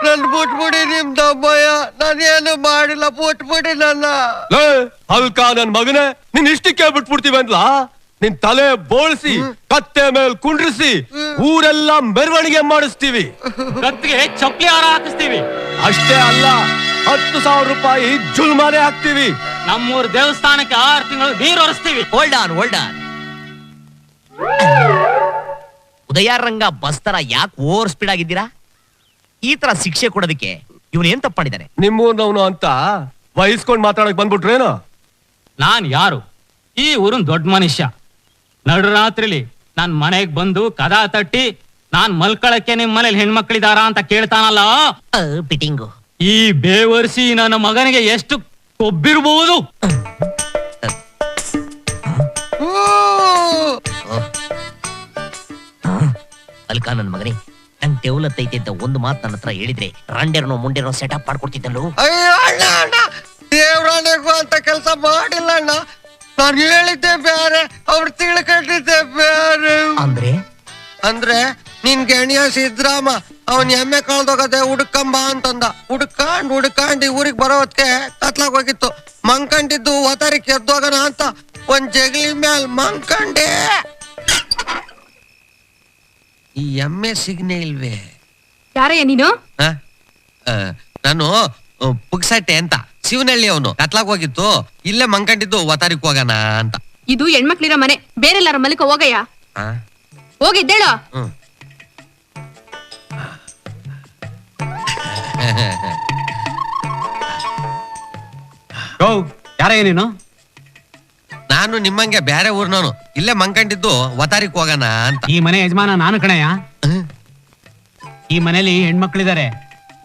ನನ್ ಬಿಟ್ಬಿಡಿ ನಿಮ್ದಮ್ಮಯ್ಯ, ನಾನೇನು ಮಾಡಿಲ್ಲ, ಬಿಟ್ಬಿಡಿ ನನ್ನ. ಅಲ್ಕ ನನ್ ಮಗನೇ, ನಿನ್ ಇಷ್ಟಕ್ಕೆ ಬಿಟ್ಬಿಡ್ತೀವಿ ಅಂದ್ಲಾ? ನಿನ್ ತಲೆ ಬೋಳ್ಸಿ ಕತ್ತೆ ಮೇಲ್ ಕುಂಡ್ರಿಸಿ ಊರೆಲ್ಲ ಮೆರವಣಿಗೆ ಮಾಡಿಸ್ತೀವಿ, ಕತ್ತಿಗೆ ಚಪ್ಪಲಿ ಹಾರ ಹಾಕಿಸ್ತೀವಿ. ಅಷ್ಟೇ ಅಲ್ಲ, 10,000 ರೂಪಾಯಿ ಜುಲ್ಮಾನೆ ಹಾಕ್ತೀವಿ. ನಮ್ಮೂರ್ ದೇವಸ್ಥಾನಕ್ಕೆ 6 ತಿಂಗಳು ನೀರು ಹೊರಿಸ್ತೀವಿ. ಹೋಲ್ಡ್ ಆನ್ ಉದಯಾರಂಗ ಬಸ್ ತರ ಯಾಕೆ ಓವರ್ ಸ್ಪೀಡ್ ಆಗಿದ್ದೀರಾ? ಈ ತರ ಶಿಕ್ಷೆ ಕೊಡೋದಕ್ಕೆ ಇವನು ಏನ್ ತಪ್ಪು ಮಾಡಿದಾನೆ? ನಿಮ್ಮೂರ್ನವನು ಅಂತ ವಹಿಸ್ಕೊಂಡ್ ಮಾತಾಡಕ್ ಬಂದ್ಬಿಟ್ರೇನು? ನಾನ್ ಯಾರು? ಈ ಊರಿನ ದೊಡ್ಡ ಮನುಷ್ಯ. ನಡುರಾತ್ರಿಲಿ ನಾನ್ ಮನೆಗ್ ಬಂದು ಕದ ತಟ್ಟಿ ನಾನ್ ಮಲ್ಕೊಳಕ್ಕೆ ನಿಮ್ ಮನೇಲಿ ಹೆಣ್ಮಕ್ಳಿದಾರ ಅಂತ ಕೇಳ್ತಾನಲ್ಲ, ಪಿಟಿಂಗು. ಈ ಬೇವರ್ಸಿ ನನ್ನ ಮಗನಿಗೆ ಎಷ್ಟು ಕೊಬ್ಬಿರ್ಬಹುದು. ಅಲ್ಕ ನನ್ ಮಗನೇ, ನಂಗ್ ತೆವಲತ್ತೈತೆ ಅಂತ ಒಂದು ಮಾತು ನನ್ನ ಹತ್ರ ಹೇಳಿದ್ರೆ ರಂಡೆರ್ನೋ ಮುಂಡೆನೋ ಸೆಟಪ್ ಮಾಡ್ಕೊಡ್ತಿದ್ದಲ್ಲೂ. ಅಯ್ಯೋ ಅಣ್ಣ, ಅಣ್ಣ ದೇವ್ರಾಣೆಗೂ ಅಂತ ಕೆಲಸ ಮಾಡಿಲ್ಲ ಅಣ್ಣ. ನಾನು ಹೇಳಿದ್ದೆ ಬೇರೆ, ಅವ್ರು ತಿಳ್ಕೊಂಡಿದ್ದೆ ಬೇರೆ. ಅಂದ್ರೆ ನಿನ್ ಗೆಣಿಯ ಸಿದ್ರಾಮ ಅವನ್ ಎಮ್ಮೆ ಕಳ್ದೋಗದೆ ಹುಡ್ಕಂಬ ಅಂತಂದ. ಹುಡ್ಕಾಂಡ್ ಊರಿಗೆ ಬರೋದಕ್ಕೆ ಕತ್ಲಾಗ ಹೋಗಿತ್ತು. ಮಂಕಂಡಿದ್ದು ಒತ್ತರಿಕೆ ಎದ್ದೋಗನ ಅಂತ ಒಂದ್ ಜಗಲಿ ಮ್ಯಾಲ್ ಮಂಕಂಡೆ. ಈ ಎಮ್ಮೆ ಸಿಗ್ನೆ ಇಲ್ವೇ? ಯಾರಯ್ಯ ನೀನು? ನಾನು ಪುಗ್ಸಟ್ಟೆ ಅಂತ, ಶಿವನಹಳ್ಳಿ ಅವನು. ಕತ್ಲಾಗ ಹೋಗಿತ್ತು, ಇಲ್ಲೇ ಮಂಕಂಡಿದ್ದು ಒತ್ತಾರಿಕ್ ಹೋಗಣ ಅಂತ. ಇದು ಹೆಣ್ಮಕ್ಳಿರೋ ಮನೆ, ಬೇರೆಲ್ಲಾರ ಮಲಿಕ ಹೋಗಯ್ಯ. ಹೋಗಿದ್ದೇಳ. ಯಾರಯ್ಯ ನೀನು? ನಾನು ನಿಮ್ಮಂಗೆ ಬೇರೆ ಊರ್ನವನು, ಇಲ್ಲೇ ಮಂಕಂಡಿದ್ದು ಒತ್ತಾರಿಕ್ ಹೋಗಣ ಅಂತ. ಈ ಮನೆ ಯಜಮಾನ ನಾನು ಕಣಯ್ಯ. ಈ ಮನೇಲಿ ಹೆಣ್ಮಕ್ಳಿದಾರೆ,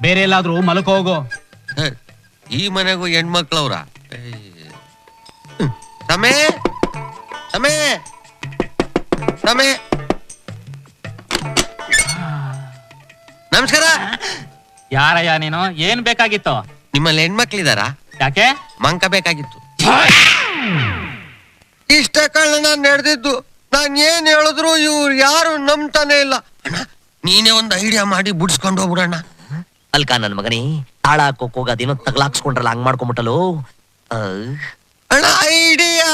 ಬೇರೆ ಎಲ್ಲಾದ್ರೂ ಮಲಕ ಹೋಗೋ. ಈ ಮನೆಗೂ ಹೆಣ್ಮಕ್ಳವ್ರ? ಸಮೇ ಸಮೇ ಸಮೇ ನಮಸ್ಕಾರ. ಯಾರಯ್ಯ ನೀನು? ಏನ್ ಬೇಕಾಗಿತ್ತು? ನಿಮ್ಮಲ್ಲಿ ಹೆಣ್ಮಕ್ಳಿದಾರ? ಯಾಕೆ? ಮಂಕ ಬೇಕಾಗಿತ್ತು. ಇಷ್ಟ ಕಳ್ಳ ನಡೆದಿದ್ದು. ನಾನ್ ಏನ್ ಹೇಳಿದ್ರು ಇವ್ರು ಯಾರು ನಂಬ್ತಾನೆ ಇಲ್ಲ. ಅಣ್ಣ ನೀನೇ ಒಂದ್ ಐಡಿಯಾ ಮಾಡಿ ಬಿಡ್ಸ್ಕೊಂಡು ಹೋಗ್ಬಿಡಣ್ಣ. ಅಲ್ಕ ನನ್ ಮಗನೇ, ತಾಳ ಹಾಕೋಕ್ ಹೋಗ ಅದೇನೋ ತಗ್ಲಾಕ್ಸ್ಕೊಂಡ್ರಲ್ಲ, ಹಂಗ್ ಮಾಡ್ಕೊಂಬಿಟ್ಟಲು. ಅಣ್ಣ ಐಡಿಯಾ.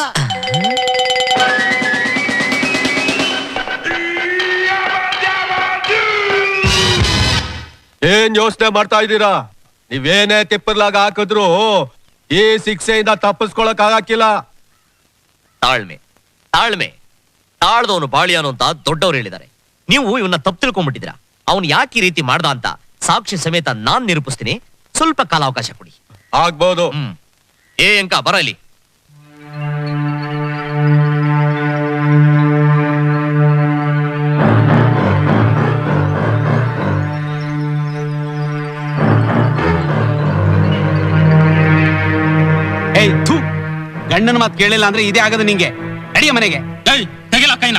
ಏನ್ ಯೋಚನೆ ಮಾಡ್ತಾ ಇದ್ದೀರಾ? ನೀವೇನೇ ತಿಪ್ಪರ್ಲಾಗ ಹಾಕಿದ್ರು ಈ ಶಿಕ್ಷೆಯಿಂದ ತಪ್ಪಿಸ್ಕೊಳಕ್ ಆಗಾಕಿಲ್ಲ. ತಾಳ್ಮೆ ತಾಳ್ಮೆ ತಾಳ್ದವನು ಬಾಳಿಯಾನು ಅಂತ ದೊಡ್ಡವ್ರು ಹೇಳಿದ್ದಾರೆ. ನೀವು ಇವನ್ನ ತಪ್ಪು ತಿಳ್ಕೊಂಡ್ಬಿಟ್ಟಿದ್ದೀರಾ. ಅವ್ನು ಯಾಕೆ ಈ ರೀತಿ ಮಾಡ್ದ ಅಂತ ಸಾಕ್ಷಿ ಸಮೇತ ನಾನ್ ನಿರೂಪಿಸ್ತೀನಿ. ಸ್ವಲ್ಪ ಕಾಲಾವಕಾಶ ಕೊಡಿ. ಆಗ್ಬೋದು. ಏ ಅಂಕ ಬರ ಇಲ್ಲಿ. ಗಂಡನ ಮಾತು ಕೇಳಿಲ್ಲ ಅಂದ್ರೆ ಇದೇ ಆಗದು ನಿಂಗೆ. ಅಡಿಯ ಮನೆಗೆ ತೆಗಿಲ ಕೈನ.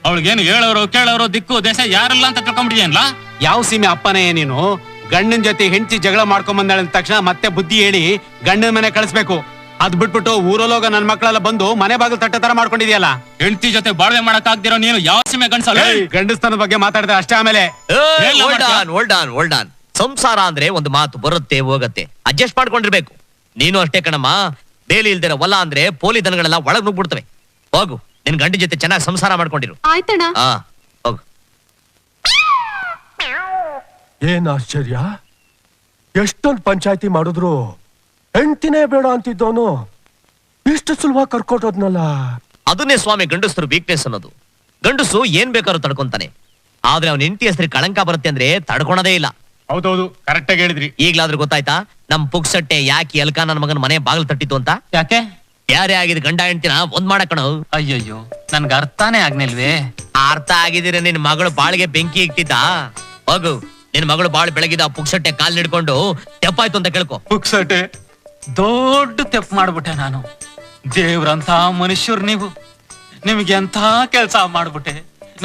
ಅವಳಿಗೇನು ಹೇಳೋರು ಕೇಳೋರು ದಿಕ್ಕು ದೇಶ ಯಾರಲ್ಲ ಅಂತ ತಿಳ್ಕೊಂಡ್ಬಿಟ್ಟಿದ್ಯಲ್ಲ. ಯಾವ ಸೀಮೆ ಅಪ್ಪನೇ ನೀನು? ಗಂಡನ ಜೊತೆ ಹೆಂಡತಿ ಜಗಳ ಮಾಡ್ಕೊಂಡ್ ಬಂದಾಳ ತಕ್ಷಣ ಮತ್ತೆ ಬುದ್ಧಿ ಹೇಳಿ ಗಂಡನ ಮನೆ ಕಳಿಸ್ಬೇಕು. ಅದ್ ಬಿಟ್ಬಿಟ್ಟು ಊರಲ್ಲೋಗ ನನ್ ಮಕ್ಕಳೆಲ್ಲ ಬಂದು ಮನೆ ಬಾಗಿಲು ತಟ್ಟೆ ತರ ಮಾಡ್ಕೊಂಡಿದ್ಯಲ್ಲ. ಹೆಂಡತಿ ಜೊತೆ ಬಾಳ್ವೆ ಮಾಡಕ್ ಆಗ್ದಿರೋ ನೀನು ಯಾವ ಸೀಮೆ ಗಂಡಸಲ್ಲ? ಗಂಡಸ್ತನದ ಬಗ್ಗೆ ಮಾತಾಡ್ತಾರೆ ಅಷ್ಟೇ. ಆಮೇಲೆ ಹೋಲ್ಡ್ ಆನ್. ಸಂಸಾರ ಅಂದ್ರೆ ಒಂದು ಮಾತು ಬರುತ್ತೆ ಹೋಗತ್ತೆ, ಅಡ್ಜಸ್ಟ್ ಮಾಡ್ಕೊಂಡಿರ್ಬೇಕು. ನೀನು ಅಷ್ಟೇ ಕಣಮ್ಮ. ಬೇಲಿ ಇಲ್ದಿರ ಹೊಲ ಅಂದ್ರೆ ಪೋಲಿ ದನಗಳೆಲ್ಲ ಒಳಗ್ ನುಗ್ಬಿಡ್ತವೆ. ಹೋಗು, ನಿನ್ ಗಂಡ ಜೊತೆ ಚೆನ್ನಾಗಿ ಸಂಸಾರ ಮಾಡ್ಕೊಂಡಿರು. ಆಯ್ತಣ್ಣ. ಹೋಗು. ಏನ್ ಆಶ್ಚರ್ಯ, ಎಷ್ಟೊಂದ್ ಪಂಚಾಯತಿ ಮಾಡಿದ್ರು ಹೆಂಡ್ತಿನೇ ಬೇಡ ಅಂತಿದ್ದವನು ಇಷ್ಟು ಸುಲಭ ಕರ್ಕೊಟ್ಟೋದ್ನಲ್ಲ. ಅದನ್ನೇ ಸ್ವಾಮಿ ಗಂಡಸರು ವೀಕ್ನೆಸ್ ಅನ್ನೋದು. ಗಂಡಸು ಏನ್ ಬೇಕಾದ್ರೂ ತಡ್ಕೊಂತಾನೆ, ಆದ್ರೆ ಅವನ ಹೆಂಡತಿ ಹೆಸರು ಕಳಂಕ ಬರುತ್ತೆ ಅಂದ್ರೆ ತಡ್ಕೊಳೋದೇ ಇಲ್ಲ. ಹೌದೌದು, ಕರೆಕ್ಟ್ ಆಗಿ ಹೇಳಿದ್ರಿ. ಈಗ್ಲಾದ್ರೂ ಗೊತ್ತಾಯ್ತಾ ನಮ್ ಪುಕ್ಸಟ್ಟೆ ಯಾಕೆ ಎಲ್ಕ ನನ್ನ ಮಗನ ಮನೆ ಬಾಗಿಲು ತಟ್ಟಿತ್ತು ಅಂತ? ಯಾಕೆ? ಯಾರೇ ಆಗಿದ್ ಗಂಡ ಹೆಂಡ್ತಿನ ಒಂದ್ ಮಾಡಕಣ. ಅಯ್ಯಯ್ಯೋ, ನನ್ಗೆ ಅರ್ಥನೇ ಆಗ್ನಿಲ್ವೇ. ಅರ್ಥ ಆಗಿದ್ರೆ ನಿನ್ ಮಗಳು ಬಾಳಿಗೆ ಬೆಂಕಿ ಇಟ್ಟಿದ್ದ. ಹೋಗು, ನಿನ್ ಮಗಳು ಬಾಳ್ ಬೆಳಗಿದ ಪುಕ್ಸಟ್ಟೆ ಕಾಲ್ ಹಿಡ್ಕೊಂಡು ತೆಪ್ಪಾಯ್ತು ಅಂತ ಕೇಳ್ಕೊ. ಪುಕ್ಸಟ್ಟೆ ದೊಡ್ಡ ತೆಪ್ಪು ಮಾಡ್ಬಿಟ್ಟೆ ನಾನು. ದೇವ್ರಂತ ಮನುಷ್ಯರು ನೀವು, ನಿಮ್ಗೆ ಎಂತ ಕೆಲ್ಸ ಮಾಡ್ಬಿಟ್ಟೆ.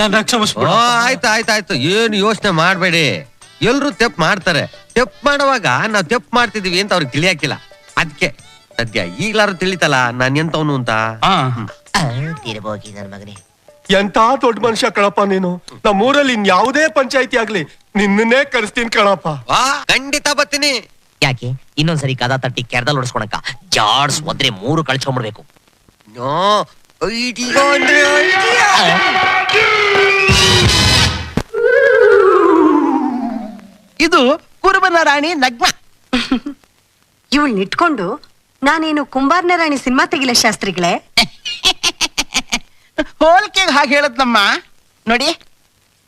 ನನ್ನ ಕ್ಷಮಿಸ್ಬಿಡು. ಆಯ್ತಾಯ್ತಾಯ್ತು, ಏನು ಯೋಚನೆ ಮಾಡ್ಬೇಡಿ. ಎಲ್ರು ತೆಪ್ಪು ಮಾಡ್ತಾರೆ. ತೆಪ್ಪು ಮಾಡುವಾಗ ನಾವ್ ತೆಪ್ಪು ಮಾಡ್ತಿದೀವಿ ಅಂತ ಅವ್ರಿಗೆ ತಿಳಿಯಾಕಿಲ್ಲ. ಅದಕ್ಕೆ ಸದ್ಯ ಈಗ್ಲಾರು ತಿಳಿತಲ್ಲ ನಾನ್ ಎಂತವನು ಅಂತ. ತಿರ್ಬೋಗಿ ನನ್ ಮಗನೇ, ಎಂತ ದೊಡ್ಡ ಮನುಷ್ಯ ಕಣಪ್ಪ ನೀನು. ನಮ್ಮೂರಲ್ಲಿ ಇನ್ಯಾವುದೇ ಪಂಚಾಯತಿ ಆಗ್ಲಿ ನಿನ್ನನ್ನೇ ಕರೆಸ್ತೀನಿ ಕಣಪ್ಪ. ವಾ ಖಂಡಿತ ಬರ್ತೀನಿ. ಯಾಕೆ ಇನ್ನೊಂದ್ಸರಿ ಕದ ತಟ್ಟಿ ಕೆರದಲ್ಲಿ ಹೊಡ್ಸ್ಕೊಳಕ ಜಾಡ್ಸ್ ಒದ್ರೆ 3 ಕಳ್ಸ್ಕೊಂಡ್ಬಿಡ್ಬೇಕು. ನೋ ಐಡಿಯಾ ಅಂದ್ರೆ ಐಡಿಯಾ. ಇದು ಕುರುಬನ ರಾಣಿ ನಗ್ಮ. ಇವಳನ್ನ ಇಟ್ಕೊಂಡು ನಾನೇನು ಕುಂಬಾರನ ರಾಣಿ ಸಿನಿಮಾ ತೆಗಿಲ್ಲ ಶಾಸ್ತ್ರಿಗಳೇ. ಹೋಲ್ಕೆಗೆ ಹಾಗೆ ಹೇಳದ್ನಮ್ಮ. ನೋಡಿ,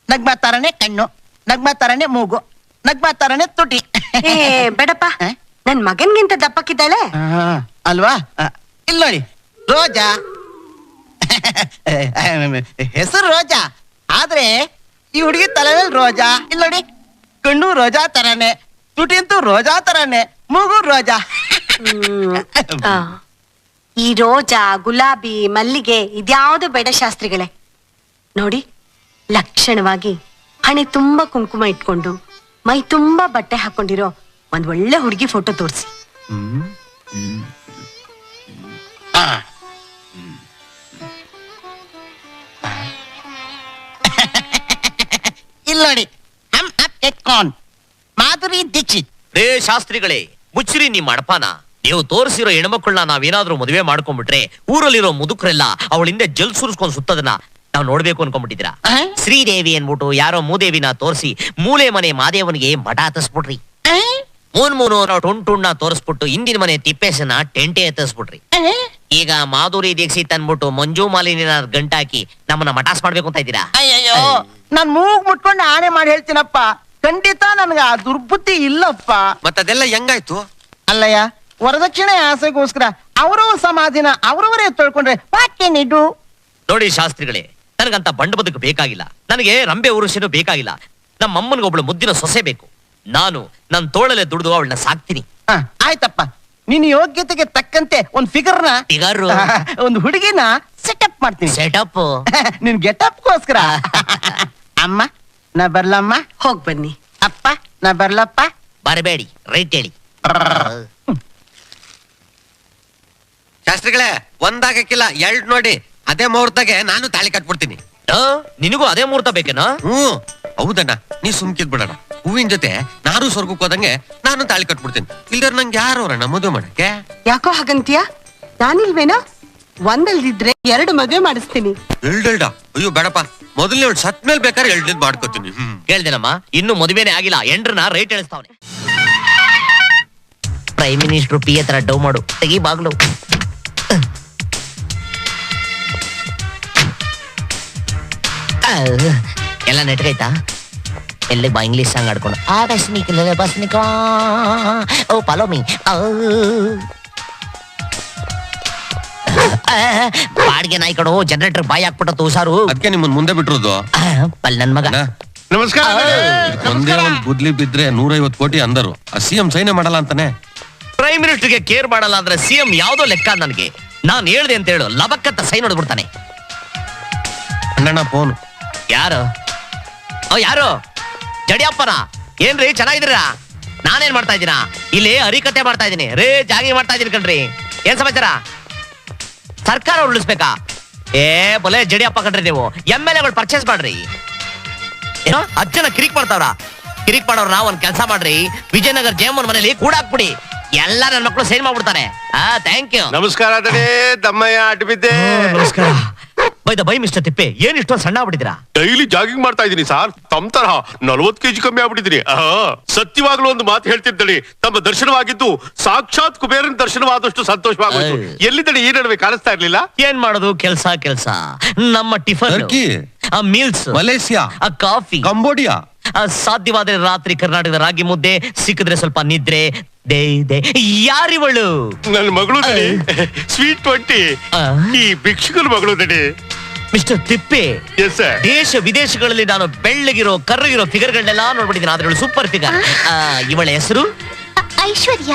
ನಗ್ಮ ತರನೇ ಕಣ್ಣು, ನಗ್ಮ ತರನೇ ಮೂಗು, ನಗ್ಮ ತರನೇ ತುಟಿ. ಏ ಬೇಡಪ್ಪ, ನನ್ ಮಗನ್ಗಿಂತ ದಪ್ಪಕ್ಕಿದ್ದಾಳೆ. ಅಲ್ವಾ? ಇಲ್ಲಿ ನೋಡಿ, ರೋಜಾ. ಹೆಸರು ರೋಜಾ, ಆದ್ರೆ ಈ ಹುಡುಗಿ ತಲೆ ಮೇಲೆ ರೋಜಾ. ಇಲ್ಲಿ ನೋಡಿ, ಕಣ್ಣು ರೋಜಾ ತರನೇ, ತುಟಿ ಅಂತೂ ರೋಜಾ ತರನೇ, ಮೂಗು ರೋಜಾ. ಆ, ಈ ರೋಜಾ, ಗುಲಾಬಿ, ಮಲ್ಲಿಗೆ ಇದ್ಯಾವುದು ಬೇಡ ಶಾಸ್ತ್ರಿಗಳೇ. ನೋಡಿ, ಲಕ್ಷಣವಾಗಿ ಹಣೆ ತುಂಬಾ ಕುಂಕುಮ ಇಟ್ಕೊಂಡು ಮೈ ತುಂಬಾ ಬಟ್ಟೆ ಹಾಕೊಂಡಿರೋ ಒಂದ್ ಒಳ್ಳೆ ಹುಡುಗಿ ಫೋಟೋ ತೋರಿಸಿ. ಇಲ್ಲಿ ನೋಡಿ, ಮಾಧುರಿ ದೀಕ್ಷಿತ್. ರೇ ಶಾಸ್ತ್ರಿಗಳೇ, ಮುಚ್ಚಿರಿ ನಿಮ್ಮ ಅಡಪಾನ. ನೀವು ತೋರಿಸಿರೋ ಹೆಣ್ಮಕ್ಳನ್ನ ನಾವೇನಾದ್ರೂ ಮದುವೆ ಮಾಡ್ಕೊಂಡ್ಬಿಟ್ರೆ ಊರಲ್ಲಿರೋ ಮುದುಕರೆಲ್ಲ ಅವಳ ಹಿಂದೆ ಜಲ್ ಸುರಿಸ್ಕೊಂಡ್ ಸುತ್ತದನ್ನ ನಾವ್ ನೋಡ್ಬೇಕು ಅನ್ಕೊಂಡ್ಬಿಟ್ಟಿದ್ದೀರಾ. ಶ್ರೀದೇವಿ ಅನ್ಬಿಟ್ಟು ಯಾರೋ ಮೂದೇವಿನ ತೋರಿಸಿ ಮೂಲೆ ಮನೆ ಮಾದೇವನಿಗೆ ಮಠ ಹತ್ತಿಸ್ಬಿಟ್ರಿ. ಮೂನು ಟುಣ್ಣ ತೋರಿಸ್ಬಿಟ್ಟು ಹಿಂದಿನ ಮನೆ ತಿಪ್ಪೇಸನ ಟೆಂಟೆ ಎತ್ತಿಸ್ಬಿಟ್ರಿ. ಈಗ ಮಾಧುರಿ ದೀಕ್ಷಿತ್ ಅನ್ಬಿಟ್ಟು ಮಂಜು ಮಾಲಿನಿನ ಗಂಟಾಕಿ ನಮ್ಮನ್ನ ಮಟಾಸ್ ಮಾಡ್ಬೇಕು ಅಂತ ಇದ್ದೀರಾ. ಅಯ್ಯಯ್ಯೋ, ನಾನ್ ಮೂಗ್ ಮುಟ್ಕೊಂಡು ಆಣೆ ಮಾಡಿ ಹೇಳ್ತೀನಪ್ಪ, ಖಂಡಿತ ನನ್ಗ ಆ ದುರ್ಬುದ್ಧಿ ಇಲ್ಲಪ್ಪ. ಮತ್ತದೆಲ್ಲ ಹೆಂಗಾಯ್ತು? ಅಲ್ಲಯ್ಯ, ವರದಕ್ಷಿಣೆ ಆಸೆಗೋಸ್ಕರ ಅವರವ್ರ ಸಮಾಧಿನ ಅವರವರೇ ತೊಳ್ಕೊಂಡ್ರೆ ವಾಕ್ಯನಿಡು. ನೋಡಿ ಶಾಸ್ತ್ರಿಗಳೇ, ನನಗಂತ ಬಂಡ ಬದುಕು ಬೇಕಾಗಿಲ್ಲ. ನನಗೆ ರಂಬೆ ಉರುಷನು ಬೇಕಾಗಿಲ್ಲ. ನಮ್ಮಮ್ಮನಿಗೆ ಒಬ್ಳು ಮುದ್ದಿನ ಸೊಸೆ ಬೇಕು. ನಾನು ನನ್ನ ತೋಳಲೆ ದುಡಿದು ಅವಳನ್ನ ಸಾಕ್ತೀನಿ. ಆಯ್ತಪ್ಪ, ನಿನ್ ಯೋಗ್ಯತೆಗೆ ತಕ್ಕಂತೆ ಒಂದ್ ಫಿಗರ್ನ, ಒಂದು ಹುಡುಗಿನ ಸೆಟಪ್ ಮಾಡ್ತೀನಿ. ಸೆಟಪ್ ನಿನ್ ಗೆಟಪ್ಗೋಸ್ಕರ. ಅಮ್ಮ ನಾ ಬರ್ಲಮ್ಮ. ಹೋಗ್ ಬನ್ನಿ. ಅಪ್ಪ ನಾ ಬರ್ಲಪ್ಪ. ಬರಬೇಡಿ, ರೈಟ್ ಹೇಳಿ. ಶಾಸ್ತ್ರಿಗಳೇ, ಒಂದಾಗಕ್ಕಿಲ್ಲ 2 ನೋಡಿ. ಅದೇ ಮುಹೂರ್ತಾಗೆ ನಾನು ತಾಳಿ ಕಟ್ಬಿಡ್ತೀನಿ. ನಿನಗೂ ಅದೇ ಮುಹೂರ್ತ ಬೇಕೇನೋ? ಹ್ಮ್ ಹೌದಣ್ಣ, ನೀ ಸುಮ್ಕಿದ್ ಬಿಡಣ. ಹೂವಿನ ಜೊತೆ ನಾರು ಸ್ವರ್ಗಕ್ಕೆ ಹೋದಂಗೆ ನಾನು ತಾಳಿ ಕಟ್ಬಿಡ್ತೀನಿ. ಇಲ್ದ್ರ ನಂಗೆ ಯಾರು ಅವರಣ್ಣ ಮದುವೆ ಮಾಡಕ್ಕೆ? ಯಾಕೋ ಹಾಗಂತೀಯ? ನಾನಿಲ್ವೇನೋ? ಒಂದಲ್ದಿದ್ರೆ 2 ಮದುವೆ ಮಾಡಿಸ್ತೀನಿ. ಎಲ್ಡೆಲ್ಡ? ಅಯ್ಯೋ ಬೇಡಪ್ಪ, ಮೊದಲನೇ ಅವಳು ಸತ್ ಮೇಲೆ ಬೇಕಾದ್ರೆ 2 ಮಾಡ್ಕೋತೀನಿ. ಕೇಳ್ದೇನಮ್ಮ, ಇನ್ನು ಮದುವೆನೇ ಆಗಿಲ್ಲ, ಎಂಡ್ರನ್ನ ರೇಟ್ ಹೇಳಿಸ್ತಾವನೆ. ಪ್ರೈಮ್ ಮಿನಿಸ್ಟರ್ ಪಿ ಹತ್ರ ಡೌ ಮಾಡು, ತೆಗಿ ಬಾಗ್ಲು. ಎಲ್ಲ ನೆಟ್ಗೈತಾ? ಎಲ್ಲಿ ಬಾ ಇಂಗ್ಲಿಷ್ ಸಾಂಗ್ ಆಡ್ಕೊಂಡು ಓ ಫಾಲೋ ಮೀ. ಬಾಡಿಗೆ ನಾಯಿ ಕಣೋ, ಜನರೇಟರ್ ಬಾಯಿ ಹಾಕ್ಬಿಟ್ಟು ಹುಷಾರು. ಅದಕ್ಕೆ ನಿಮ್ಮನ್ ಮುಂದೆ ಬಿಟ್ಟಿರೋದು. ಪಲ್ ನನ್ ಮಗ. ನಮಸ್ಕಾರ. ಒಂದೇ ಒಂದ್ ಬುದ್ಲಿ ಬಿದ್ರೆ 150 ಕೋಟಿ ಅಂದರು. ಆ ಸಿಎಂ ಸೈನ್ಯ ಮಾಡಲ್ಲ ಅಂತಾನೆ. ಪ್ರೈಮ್ ಮಿನಿಸ್ಟರ್ಗೆ ಕೇರ್ ಮಾಡಲ್ಲ ಅಂದ್ರೆ ಸಿಎಂ ಯಾವ್ದೋ ಲೆಕ್ಕ ನನಗೆ. ನಾನ್ ಹೇಳ್ದೆ ಅಂತ ಹೇಳು, ಲಬಕ್ಕತ್ತ ಸೈ ನೋಡ್ಬಿಡ್ತಾನೆ. ಅಣ್ಣಣ್ಣ ಫೋನ್. ಯಾರು? ಯಾರು? ಜಡಿಯಪ್ಪನ? ಏನ್ರಿ ಚೆನ್ನಾಗಿದ್ದೀರಾ? ನಾನೇನ್ ಮಾಡ್ತಾ ಇದ್ದೀನ ಇಲ್ಲಿ? ಹರಿಕತೆ ಮಾಡ್ತಾ ಇದ್ದೀನಿ ರೇ, ಜಾಗಿ ಮಾಡ್ತಾ ಇದೀನಿ ಕಣ್ರಿ. ಏನ್ ಸಮಾಚಾರ? ಸರ್ಕಾರ ಉಳಿಸ್ಬೇಕಾ? ಬೊಲೆ ಜಡಿಯಪ್ಪ ಕಣ್ರಿ, ನೀವು MLAಗಳು ಪರ್ಚೇಸ್ ಮಾಡ್ರಿ. ಏನೋ 10 ಜನ ಕಿರಿಕ್ ಮಾಡ್ತಾವ್ರ. ಕಿರಿಕ್ ಮಾಡೋರ್ನ ಒಂದ್ ಕೆಲಸ ಮಾಡ್ರಿ, ವಿಜಯನಗರ ಜಯಮ್ಮನ್ ಮನೇಲಿ ಕೂಡಾಕ್ಬಿಡಿ. ಎಲ್ಲ ನನ್ನ ಮಕ್ಕಳು ಸೇಲ್ ಮಾಡ್ಬಿಡ್ತಾರೆ. Thank you. ನಮಸ್ಕಾರ ದಮ್ಮಯ್ಯ, ಅಡ್ಡ ಬಿದ್ದೆ. ನಮಸ್ಕಾರ. ಬೈ ಮಿಸ್ಟರ್ ತಿಪ್ಪೆ, ಏನ್ ಇಷ್ಟೊಂದು ಸಣ್ಣ ಆಗ್ಬಿಟ್ಟಿದ್ದೀರಾ? ಡೈಲಿ ಜಾಗಿಂಗ್ ಮಾಡ್ತಾ ಇದೀನಿ ಸರ್. ತಮ್ಮ ತರಹ 40 kg ಕಮ್ಮಿ ಆಗ್ಬಿಟ್ಟಿದ್ದೀನಿ. ಸತ್ಯವಾಗ್ಲೂ ಒಂದು ಮಾತು ಹೇಳ್ತಿದ್ದಳಿ, ತಮ್ಮ ದರ್ಶನವಾಗಿದ್ದು ಸಾಕ್ಷಾತ್ ಕುಬೇರನ ದರ್ಶನವಾದಷ್ಟು ಸಂತೋಷವಾಗೋಯ್ತು. ಎಲ್ಲಿದ್ದಳಿ ಈ ನಡುವೆ ಕಾಣಿಸ್ತಾ ಇರ್ಲಿಲ್ಲ. ಏನ್ ಮಾಡೋದು, ಕೆಲ್ಸ. ನಮ್ಮ tiffin, Turkey, meals, Malaysia, coffee, Cambodia, ಸಾಧ್ಯವಾದ್ರೆ ರಾತ್ರಿ ಕರ್ನಾಟಕದ ರಾಗಿ ಮುದ್ದೆ, ಸಿಕ್ಕಿದ್ರೆ ಸ್ವಲ್ಪ ನಿದ್ರೆ. ಯಾರಿವಳು? ನನ್ನ ಮಗಳು ದಣಿ, ಸ್ವೀಟ್ 20. ಈ ಭಿಕ್ಷುಕನ ಮಗಳು ದಣಿ. ಮಿಸ್ಟರ್ ತಿಪ್ಪೆ, ಎಸ್ ಸರ್. ದೇಶ ವಿದೇಶಗಳಲ್ಲಿ ನಾನು ಬೆಳ್ಳಗಿರೋ ಕರ್ರಗಿರೋ ಫಿಗರ್ಗಳನ್ನೆಲ್ಲ ನೋಡ್ಬಿಟ್ಟಿದ್ದೀನಿ, ಆದ್ರೆ ಸೂಪರ್ ಫಿಗರ್. ಇವಳ ಹೆಸರು ಐಶ್ವರ್ಯ.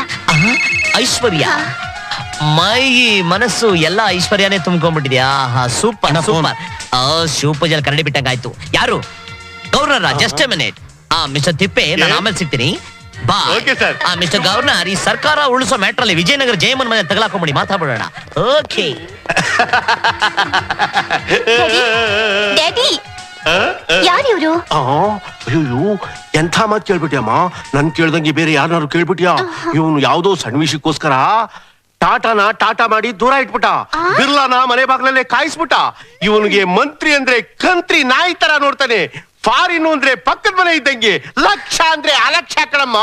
ಐಶ್ವರ್ಯ. ಮೈ ಮನಸ್ಸು ಎಲ್ಲ ಐಶ್ವರ್ಯನೇ ತುಂಬ್ಕೊಂಡ್ಬಿಟ್ಟಿದ್ಯಾ? Super super. ಶಿವಪೂಜೆಯಲ್ಲಿ ಕರಡಿ ಬಿಟ್ಟಂಗಾಯ್ತು. ಯಾರು? Governor. Just A minute. Mister ತಿಪ್ಪೆ, ನಾನು ಆಮೇಲೆ ಸಿಗ್ತೀನಿ. ಬಾ. ಮಿಸ್ಟರ್ ಗವರ್ನರ್, ಈ ಸರ್ಕಾರ ಉಳಿಸೋ ಮ್ಯಾಟ್ರಲ್ಲಿ ವಿಜಯನಗರ ಜಯಮ್ಮನ್ ಮನೆ ತಗಲಾಕೊಂಬಿಡಿ, ಮಾತಾಡೋಣ. ಓಕೆ. ಯಾರು ಇವರು? ಅಯ್ಯೋ ಎಂಥ ಮಾತು ಕೇಳ್ಬಿಟ್ಯಮ್ಮ. ನನ್ ಕೇಳ್ದಂಗೆ ಬೇರೆ ಯಾರು ಕೇಳ್ಬಿಟ್ಯಾ? ಇವನು ಯಾವ್ದೋ ಸಣ್ಣ ವಿಷಯಕ್ಕೋಸ್ಕರ ಟಾಟಾ ಮಾಡಿ ದೂರ ಇಟ್ಬಿಟ್ಟ. ಬಿರ್ಲಾನ ಮನೆ ಬಾಗ್ಲಲ್ಲೇ ಕಾಯಿಸ್ಬಿಟ್ಟ. ಇವನಿಗೆ ಮಂತ್ರಿ ಅಂದ್ರೆ ಕಂತ್ರಿ ನಾಯಿ ತರ ನೋಡ್ತಾನೆ. ಫಾರಿನ್ ಅಂದ್ರೆ ಪಕ್ಕದ ಮನೆ ಇದ್ದಂಗೆ, ಲಕ್ಷ ಅಂದ್ರೆ ಅಲಕ್ಷ ಕಣಮ್ಮ.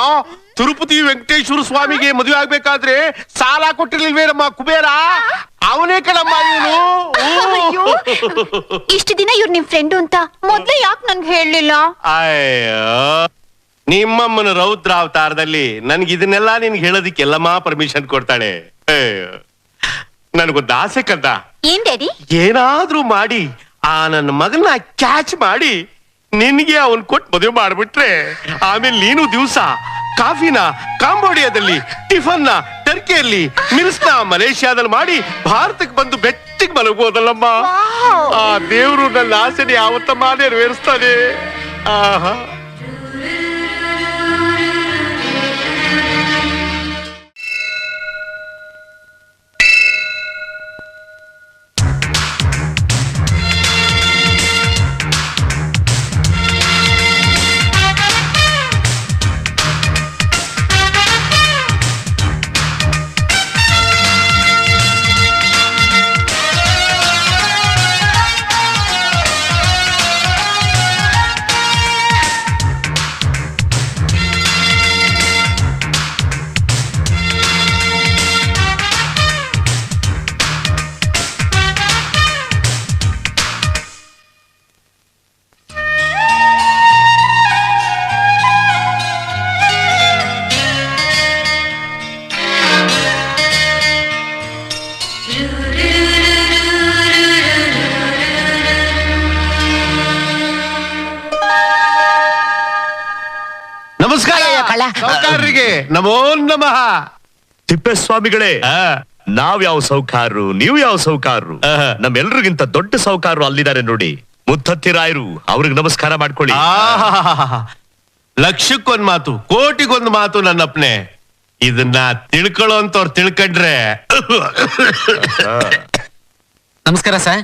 ತಿರುಪತಿ ವೆಂಕಟೇಶ್ವರ ಸ್ವಾಮಿಗೆ ಮದುವೆ ಆಗ್ಬೇಕಾದ್ರೆ ಸಾಲ ಕೊಟ್ಟಿರ್ಲಿಲ್ವೇನಮ್ಮ ಕುಬೇರ? ಅವನೇ ಕಣಮ್ಮ ಇವನು. ಇಷ್ಟು ದಿನ ಇವ್ರು ನಿಮ್ ಫ್ರೆಂಡು ಅಂತ ಮೊದ್ಲೇ ಯಾಕೆ ನನ್ಗೆ ಹೇಳಲಿಲ್ಲ? ಅಯ್ಯೋ, ನಿಮ್ಮಮ್ಮನ ರೌದ್ರ ಅವತಾರದಲ್ಲಿ ನನ್ಗೆ ಇದನ್ನೆಲ್ಲ ನಿನ್ಗೆ ಹೇಳೋದಿಕ್ಕೆಲ್ಲಮ್ಮ ಪರ್ಮಿಷನ್ ಕೊಡ್ತಾಳೆ. ನನ್ಗೊಂದು ಆಸೆ ಕಂದ. ಏನ್ ಡ್ಯಾಡಿ? ಏನಾದ್ರೂ ಮಾಡಿ ಆ ನನ್ನ ಮಗನ ಕ್ಯಾಚ್ ಮಾಡಿ ನಿನ್ಗೆ ಅವನ್ ಕೊಟ್ಟು ಮದುವೆ ಮಾಡ್ಬಿಟ್ರೆ ಆಮೇಲೆ ನೀನು ದಿವಸ ಕಾಫಿನ ಕಾಂಬೋಡಿಯಾದಲ್ಲಿ, ಟಿಫನ್ನ ಟರ್ಕಿಯಲ್ಲಿ, ಮಿಲ್ಸ್ನ ಮಲೇಷ್ಯಾದಲ್ಲಿ ಮಾಡಿ ಭಾರತಕ್ಕೆ ಬಂದು ಬೆಟ್ಟಿಗೆ ಮಲಗೋದಲ್ಲಮ್ಮ. ಆ ದೇವ್ರು ನನ್ನ ಆಸೆನೆ ಯಾವತ್ತಮ್ಮ ನೆರವೇರಿಸ್ತಾನೆ. ಆಹಾ. ನಮಸ್ಕಾರ ಸೌಕಾರರಿಗೆ. ನಮೋ ನಮಃ. ತಿಪ್ಪೇಸ್ವಾಮಿಗಳೇ, ನಾವ್ ಯಾವ ಸೌಕಾರರು, ನೀವು ಯಾವ ಸೌಕಾರರು? ನಮ್ಮೆಲ್ರಿಗಿಂತ ದೊಡ್ಡ ಸೌಕಾರರು ಅಲ್ಲಿದ್ದಾರೆ ನೋಡಿ, ಮುತ್ತತ್ತಿರಾಯರು. ಅವ್ರಿಗೆ ನಮಸ್ಕಾರ ಮಾಡ್ಕೊಳ್ಳಿ. ಲಕ್ಷಕ್ಕೊಂದ್ ಮಾತು, ಕೋಟಿಗೊಂದು ಮಾತು ನನ್ನಪ್ಪನೆ. ಇದನ್ನ ತಿಳ್ಕೊಳ್ಳೋಂತವ್ರು ತಿಳ್ಕೊಂಡ್ರೆ. ನಮಸ್ಕಾರ ಸರ್.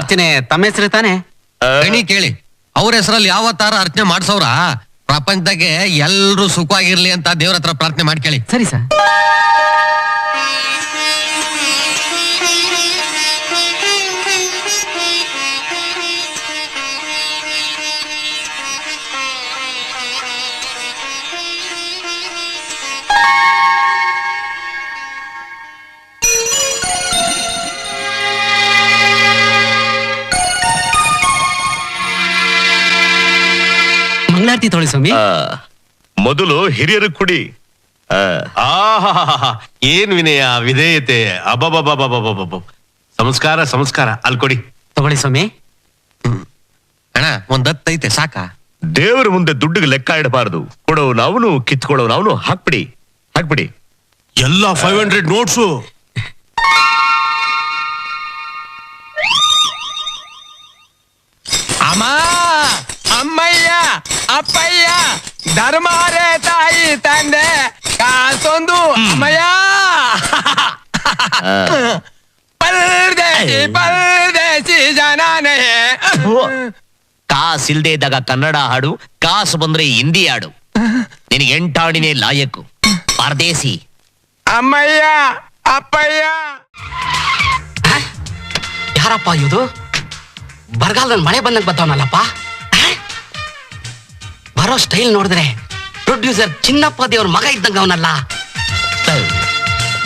ಅರ್ಚನೆ ತಮ್ಮ ಹೆಸರು ತಾನೆ? ಗಣಿ ಕೇಳಿ, ಅವ್ರ ಹೆಸರಲ್ಲಿ ಯಾವ ತರ ಅರ್ಚನೆ ಮಾಡ್ಸವ್ರ? ಪ್ರಪಂಚದಾಗೆ ಎಲ್ರು ಸುಖವಾಗಿರ್ಲಿ ಅಂತ ದೇವ್ರ ಹತ್ರ ಪ್ರಾರ್ಥನೆ ಮಾಡಿ ಕೇಳಿ. ಸರಿ ಸರ್. ಮಂಗಳಾರತಿ ತೊಳಿ ಸ್ವಾಮಿ. ಮೊದಲು ಹಿರಿಯರು ಕುಡಿ. ಆಹಾ, ಏನ್ ವಿನಯ, ವಿಧೇಯತೆ. ಅಬ್ಬಬ್ಬಬ್ಬಬ್ಬಬ್ಬಬ್ಬ. ಸಂಸ್ಕಾರ ಸಂಸ್ಕಾರ. ಅಲ್ಲಿ ಕೊಡಿ. ತಗೊಳ್ಳಿ ಸ್ವಾಮಿ. ಅಣ್ಣ ಒಂದ್ ಹತ್ತು ಐತೆ ಸಾಕ? ದೇವರ ಮುಂದೆ ದುಡ್ಡಿಗೆ ಲೆಕ್ಕ ಇಡಬಾರ್ದು. ಕೊಡೋ ನಾವನು, ಕಿತ್ಕೊಳ್ಳೋ ನಾವನು. ಹಾಕ್ಬಿಡಿ ಹಾಕ್ಬಿಡಿ. ಎಲ್ಲ 500 ನೋಟ್ಸು. ಅಮ್ಮ, ಅಮ್ಮಯ್ಯ, ಅಪ್ಪಯ್ಯ, ಧರ್ಮಾರೇ ತಾಯಿ ತಂದೆ ಕಾಸೊಂದು ಅಮ್ಮಯ್ಯ. ಪರದೇಶಿ ಪರದೇಶಿ ಜನಾನೇ. ಕಾಸಿಲ್ದೇ ಇದ್ದಾಗ ಕನ್ನಡ ಹಾಡು, ಕಾಸು ಬಂದ್ರೆ ಹಿಂದಿ ಹಾಡು. ನಿನಗೆ ಎಂಟಾಣಿನೇ ಲಾಯಕ್ಕು. ಪರದೇಸಿ. ಅಮ್ಮಯ್ಯ, ಅಪ್ಪಯ್ಯ. ಯಾರಪ್ಪ ಇದು? ಬರಗಾಲದಲ್ಲಿ ಮಳೆ ಬಂದಂಗ್ ಬರ್ತಾವನಲ್ಲಪ್ಪ. ಬರೋ ಸ್ಟೈಲ್ ನೋಡಿದ್ರೆ ಪ್ರೊಡ್ಯೂಸರ್ ಚಿನ್ನಪ್ಪ ದೇವ್ರ ಮಗ ಇದ್ದಂಗ ಅವನಲ್ಲ.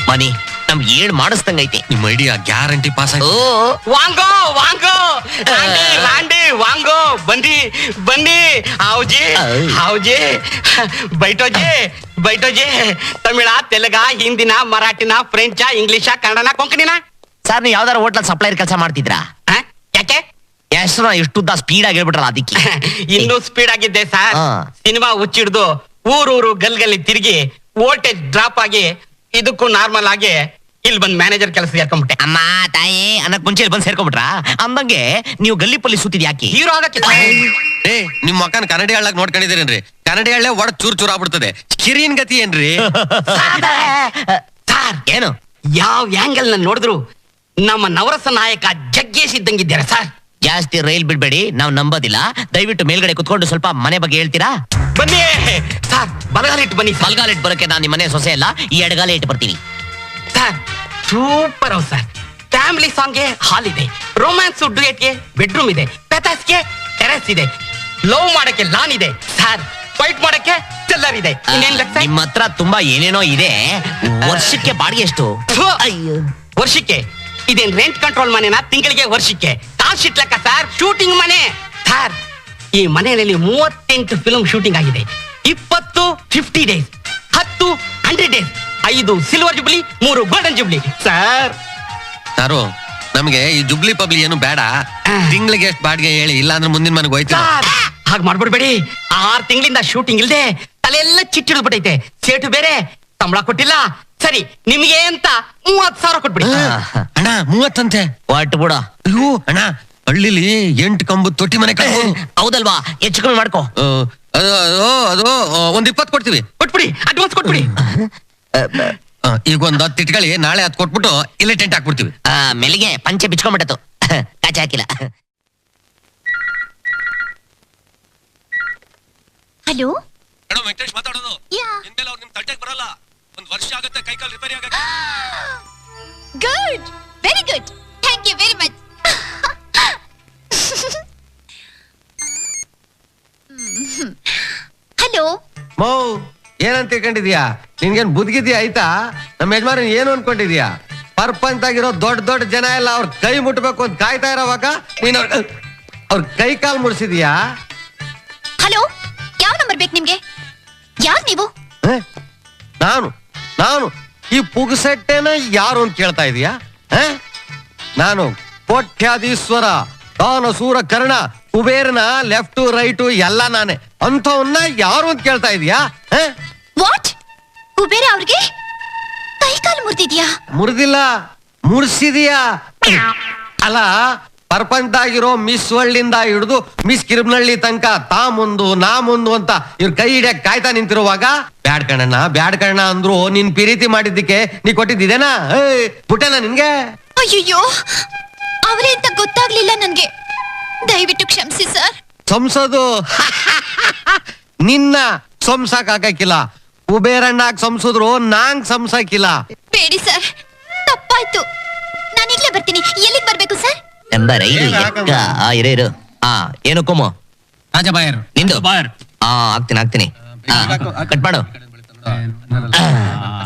ಮನಿ ನಮ್ಗೆ ಏನ್ ಮಾಡಿಸ್ದಂಗೈತೆ. ನಿಮ್ಮ ಐಡಿಯಾ ಗ್ಯಾರಂಟಿ ಪಾಸ್ ಆಯ್ತು. ವಾಂಗೋ ವಾಂಗೋ ಲಾಂಡಿ ಲಾಂಡಿ ವಾಂಗೋ ಬನ್ನಿ ಬನ್ನಿ. ಹಾವ್ಜಿ ಹಾವ್ಜಿ, ಬೈಟೋಜಿ ಬೈಟೋಜಿ. ತಮಿಳ, ತೆಲುಗ, ಹಿಂದಿನ, ಮರಾಠಿನ, ಫ್ರೆಂಚ, ಇಂಗ್ಲಿಷ, ಕನ್ನಡನ, ಕೊಂಕಣಿನ? ಸರ್, ನೀವು ಯಾವ್ದಾರ ಹೋಟ್ಲಲ್ಲಿ ಸಪ್ಲೈರ್ ಕೆಲಸ ಮಾಡ್ತಿದ್ರಾ? ಯಾಕೆ? ಹೆಸರು ಇಷ್ಟುದ್ದ ಸ್ಪೀಡ್ ಆಗಿ ಹೇಳ್ಬಿಟ್ರಲ್ಲ ಅದಕ್ಕೆ. ಇನ್ನೂ ಸ್ಪೀಡ್ ಆಗಿದ್ದೆ ಸರ್. ಸಿನಿಮಾ ಹುಚ್ಚಿಡ್ದು ಊರೂರು ಗಲ್ಗಲ್ಲಿ ತಿರುಗಿ ವೋಲ್ಟೇಜ್ ಡ್ರಾಪ್ ಆಗಿ ಇದಕ್ಕೂ ನಾರ್ಮಲ್ ಆಗಿ ಇಲ್ಲಿ ಬಂದ್ ಮ್ಯಾನೇಜರ್ ಕೆಲಸ ಸೇರ್ಕೊಂಡ್ಬಿಟ್ಟೆ. ಅಮ್ಮ ತಾಯಿ ಅನ್ನಕ್ ಮುಂಚೆ ಬಂದ್ ಸೇರ್ಕೊಂಡ್ಬಿಟ್ರ? ಅಂದಂಗೆ ನೀವು ಗಲ್ಲಿ ಪಲ್ಲಿ ಸುತ್ತಿದ್ ಯಾಕೆ? ಹೀರೋ ಆಗಕ್ಕೆ. ಏ, ನಿಮ್ ಮಕ್ಕನ್ ಕನ್ನಡಿ ಹಳ್ಳಾಗ ನೋಡ್ಕೊಂಡಿದ್ದೀರೇನ್ರಿ? ಕನ್ನಡಿ ಹಳ್ಳೆ ಒಡ ಚೂರ್ ಚೂರ್ ಆಗ್ಬಿಡ್ತದೆ. ಕಿರಿಯನ್ ಗತಿ ಏನ್ರಿ? ಸರ್, ಏನು ಯಾವ ಆಂಗಲ್ ನ ನೋಡಿದ್ರು ನಮ್ಮ ನವರಸ ನಾಯಕ ಜಗ್ಗೇಶ್ ಇದ್ದಂಗಿದ್ದಾರೆ ಸರ್. ಜಾಸ್ತಿ ರೈಲ್ ಬಿಡ್ಬೇಡಿ, ನಾವು ನಂಬೋದಿಲ್ಲ. ದಯವಿಟ್ಟು ಮೇಲ್ಗಡೆ ಕುತ್ಕೊಂಡು ಸ್ವಲ್ಪ ಮನೆ ಬಗ್ಗೆ ಹೇಳ್ತೀರಾ? ಬನ್ನಿ ಸರ್, ಬಲಗಾಲಿಟ್ಟು ಬನ್ನಿ ಸರ್. ಬಲ್ಗಾಲಿಟ್ಟು ಬರೋಕೆ ನಾನು ನಿಮ್ಮ ಮನೆ ಸೊಸೆ ಅಲ್ಲ, ಈ ಎಡಗಾಲ ಇಟ್ಟು ಬರ್ತೀನಿ. Sir super house sir. Family ಸಾಂಗ್ಗೆ ಹಾಲ್ ಇದೆ, ರೊಮ್ಯಾನ್ಸ್ ಡುಯೆಟ್ಗೆ ಬೆಡ್ರೂಮ್ ಇದೆ, ಪೆತಾಸ್ಗೆ ಟೆರೆಸ್ ಇದೆ, ಲವ್ ಮಾಡಕ್ಕೆ ಲಾನ್ ಇದೆ ಸರ್, ಫೈಟ್ ಮಾಡಕ್ಕೆ ಚೆಲ್ಲರ್ ಇದೆ. ಇನ್ನೇನ್ ಲೆಕ್ಕ ಸರ್? ನಿಮ್ಮ ಹತ್ರ ತುಂಬಾ ಏನೇನೋ ಇದೆ. ವರ್ಷಕ್ಕೆ ಬಾಡಿಗೆ ಎಷ್ಟು? ಥು, ವರ್ಷಕ್ಕೆ ಇದೇನ್ ರೆಂಟ್ ಕಂಟ್ರೋಲ್ ಮನೆನಾ ತಿಂಗಳಿಗೆ ವರ್ಷಕ್ಕೆ? ಕಾಶಿಟ್ ಲೆಕ್ಕ ಸರ್, ಶೂಟಿಂಗ್ ಮನೆ ಸರ್. ಈ ಮನೆಯಲ್ಲಿ 38 ಫಿಲ್ಮ್ ಶೂಟಿಂಗ್ ಆಗಿದೆ, 20 50 days, 10 100 days, 5 silver jubilee, 3 golden jubilee sir. ಸಾರು ನಮ್ಗೆ ಈ ಜುಬ್ಲಿ ಪಬ್ಲಿ ಏನು ಬೇಡ, ತಿಂಗಳಿಗೆ ಎಷ್ಟು ಬಾಡಿಗೆ ಹೇಳಿ, ಇಲ್ಲ ಅಂದ್ರೆ ಮುಂದಿನ ಮನೆಗೆ ಹೋಯ್ತೀನಿ. ಹಾಗೆ ಮಾಡ್ಬಿಡ್ಬೇಡಿ. 6 ತಿಂಗಳಿಂದ ಶೂಟಿಂಗ್ ಇಲ್ದೆ ತಲೆಯೆಲ್ಲ ಚಿಟ್ಟಿಡ್ಬಿಟ್ಟೈತೆ. ಸೇಟು ಬೇರೆ ಸಂಬಳ ಕೊಟ್ಟಿಲ್ಲ. ಸರಿ ನಿಮ್ಗೆ ಅಂತ 30,000 ಕೊಟ್ಬಿಡಿ. ಅಣ್ಣ 30 ಅಂತೆ. ಒಟ್ಟು ಬಿಡ. ಅಯ್ಯೋ ಅಣ್ಣ, ಹಳ್ಳಿಲಿ 8 ಕಂಬ ತೊಟ್ಟಿ ಮನೆ ಹೌದಲ್ವಾ? ಹೆಚ್ಚು ಕಮ್ಮಿ ಮಾಡ್ಕೋ. ಅದು ಒಂದ್ 20 ಕೊಡ್ತೀವಿ. ಕೊಟ್ಬಿಡಿ, ಅಡ್ವಾನ್ಸ್ ಕೊಟ್ಬಿಡಿ. ಈಗ ಒಂದ್ 10 ಇಟ್ಕೊಳ್ಳಿ, ನಾಳೆ 10 ಕೊಟ್ಬಿಟ್ಟು ಇಲ್ಲೇ ಟೆಂಟ್ ಹಾಕ್ಬಿಡ್ತೀವಿ. ಮೆಲ್ಲಿಗೆ ಪಂಚೆ ಬಿಚ್ಕೊಂಡ್ಬಿಟ್ಟತು, ಕಾಚೆ ಹಾಕಿಲ್ಲ. ಹಲೋ, ವೆಂಕಟೇಶ್ ಮಾತಾಡೋದು. ಇನ್ಮೇಲೆ ಅವ್ರು ನಿಮ್ ತಟ್ಟೆಗೆ ಬರಲ್ಲ, ಒಂದ್ ವರ್ಷ ಆಗುತ್ತೆ ಕೈ ಕಾಲು ರಿಪೇರಿ ಆಗಕ್ಕೆ. Good, very good, thank you very much. Hello ಮೌ, ಏನಂತ ತಿಳ್ಕೊಂಡಿದ್ಯಾ? ನಿನ್ಗೇನ್ ಬುದ್ಗಿದ್ಯಾ? ಆಯ್ತಾ? ನಮ್ಮ ಯಜಮಾನ ಏನು ಅನ್ಕೊಂಡಿದ್ಯಾ? ಪರ್ಪಂಚ್ ಆಗಿರೋ ದೊಡ್ಡ ದೊಡ್ಡ ಜನ ಎಲ್ಲ ಅವ್ರ ಕೈ ಮುಟ್ಬೇಕು ಅಂತ ಕಾಯ್ತಾ ಇರೋವಾಗ ನೀನ್ ಅವ್ರ ಕೈ ಕಾಲ್ ಮುಡ್ಸಿದ್ಯಾ? ಹಲೋ, ಯಾವ ನಂಬರ್ ಬೇಕು ನಿಮ್ಗೆ? ಯಾರು ನೀವು? ನಾನು ಈ ಪುಗ್ಸೆಟ್ಟೆನ ಯಾರು ಅಂತ ಕೇಳ್ತಾ ಇದೀಯಾ? ನಾನು ಕೋಟ್ಯಾಧೀಶ್ವರ, ದಾನ ಸೂರ ಕರ್ಣ, ಕುಬೇರನ ಲೆಫ್ಟ್ ರೈಟ್ ಎಲ್ಲ ನಾನೇ. ಅಂಥವನ್ನ ಯಾರು ಅಂತ ಕೇಳ್ತಾ ಇದೀಯಾ? ವಾಟ್? ಕುಬೇರ ಅವ್ರಿಗೆ ಕೈ ಕಾಲು ಮುರಿದಿದ್ಯಾ? ಮುರಿದಿಲ್ಲ, ಮುರ್ಸಿದೀಯಾ. ಅಲ್ಲ, ಪರ್ಪಂಚಾಗಿರೋ ಮಿಸ್ ವರ್ಲ್ಡ್ ಹಿಡಿದು ಮಿಸ್ ಕಿರುಬ್ನಳ್ಳಿ ತನಕ ತಾ ಮುಂದು ನಾ ಮುಂದು ಅಂತ ಇವ್ರ ಕೈ ಹಿಡಿಯಕ್ ಕಾಯ್ತಾ ನಿಂತಿರುವಾಗ ಬ್ಯಾಡ್ ಕಣ್ಣ ಅಂದ್ರು ನೀನ್ ಪ್ರೀತಿ ಮಾಡಿದ್ದಕ್ಕೆ ನೀ ಕೊಟ್ಟಿದ್ದೇನಾ? ಪುಟ್ಟನ ನಿನ್ಗೆ? ಅಯ್ಯೋ, ಅವರೇ ಅಂತ ಗೊತ್ತಾಗ್ಲಿಲ್ಲ ನನ್ಗೆ, ದಯವಿಟ್ಟು ಕ್ಷಮಿಸಿ ಸರ್. ಸಂಸದು ನಿನ್ನ ಸಂಸಾಕ್ ಹಾಕಿಲ್ಲ, ಕುಬೇರಣ್ಣಾಗ್ ಸಂಸಿದ್ರು ನಾಂಗ್ ಸಂಸಾಕಿಲ್ಲ. ಬೇಡಿ ಸರ್, ತಪ್ಪಾಯ್ತು. ನಾನೀಗ್ಲೇ ಬರ್ತೀನಿ. ಎಲ್ಲಿಗೆ ಬರ್ಬೇಕು ಸರ್? ನಂಬರ್ 5 ಇರು. ಏನು ಕೊಮ್ಮು? ರಾಜಬಾಯರ್ ನಿಂದು ಬಾಯರ್. ಹಾಕ್ತೀನಿ. ಕಟ್ ಮಾಡು.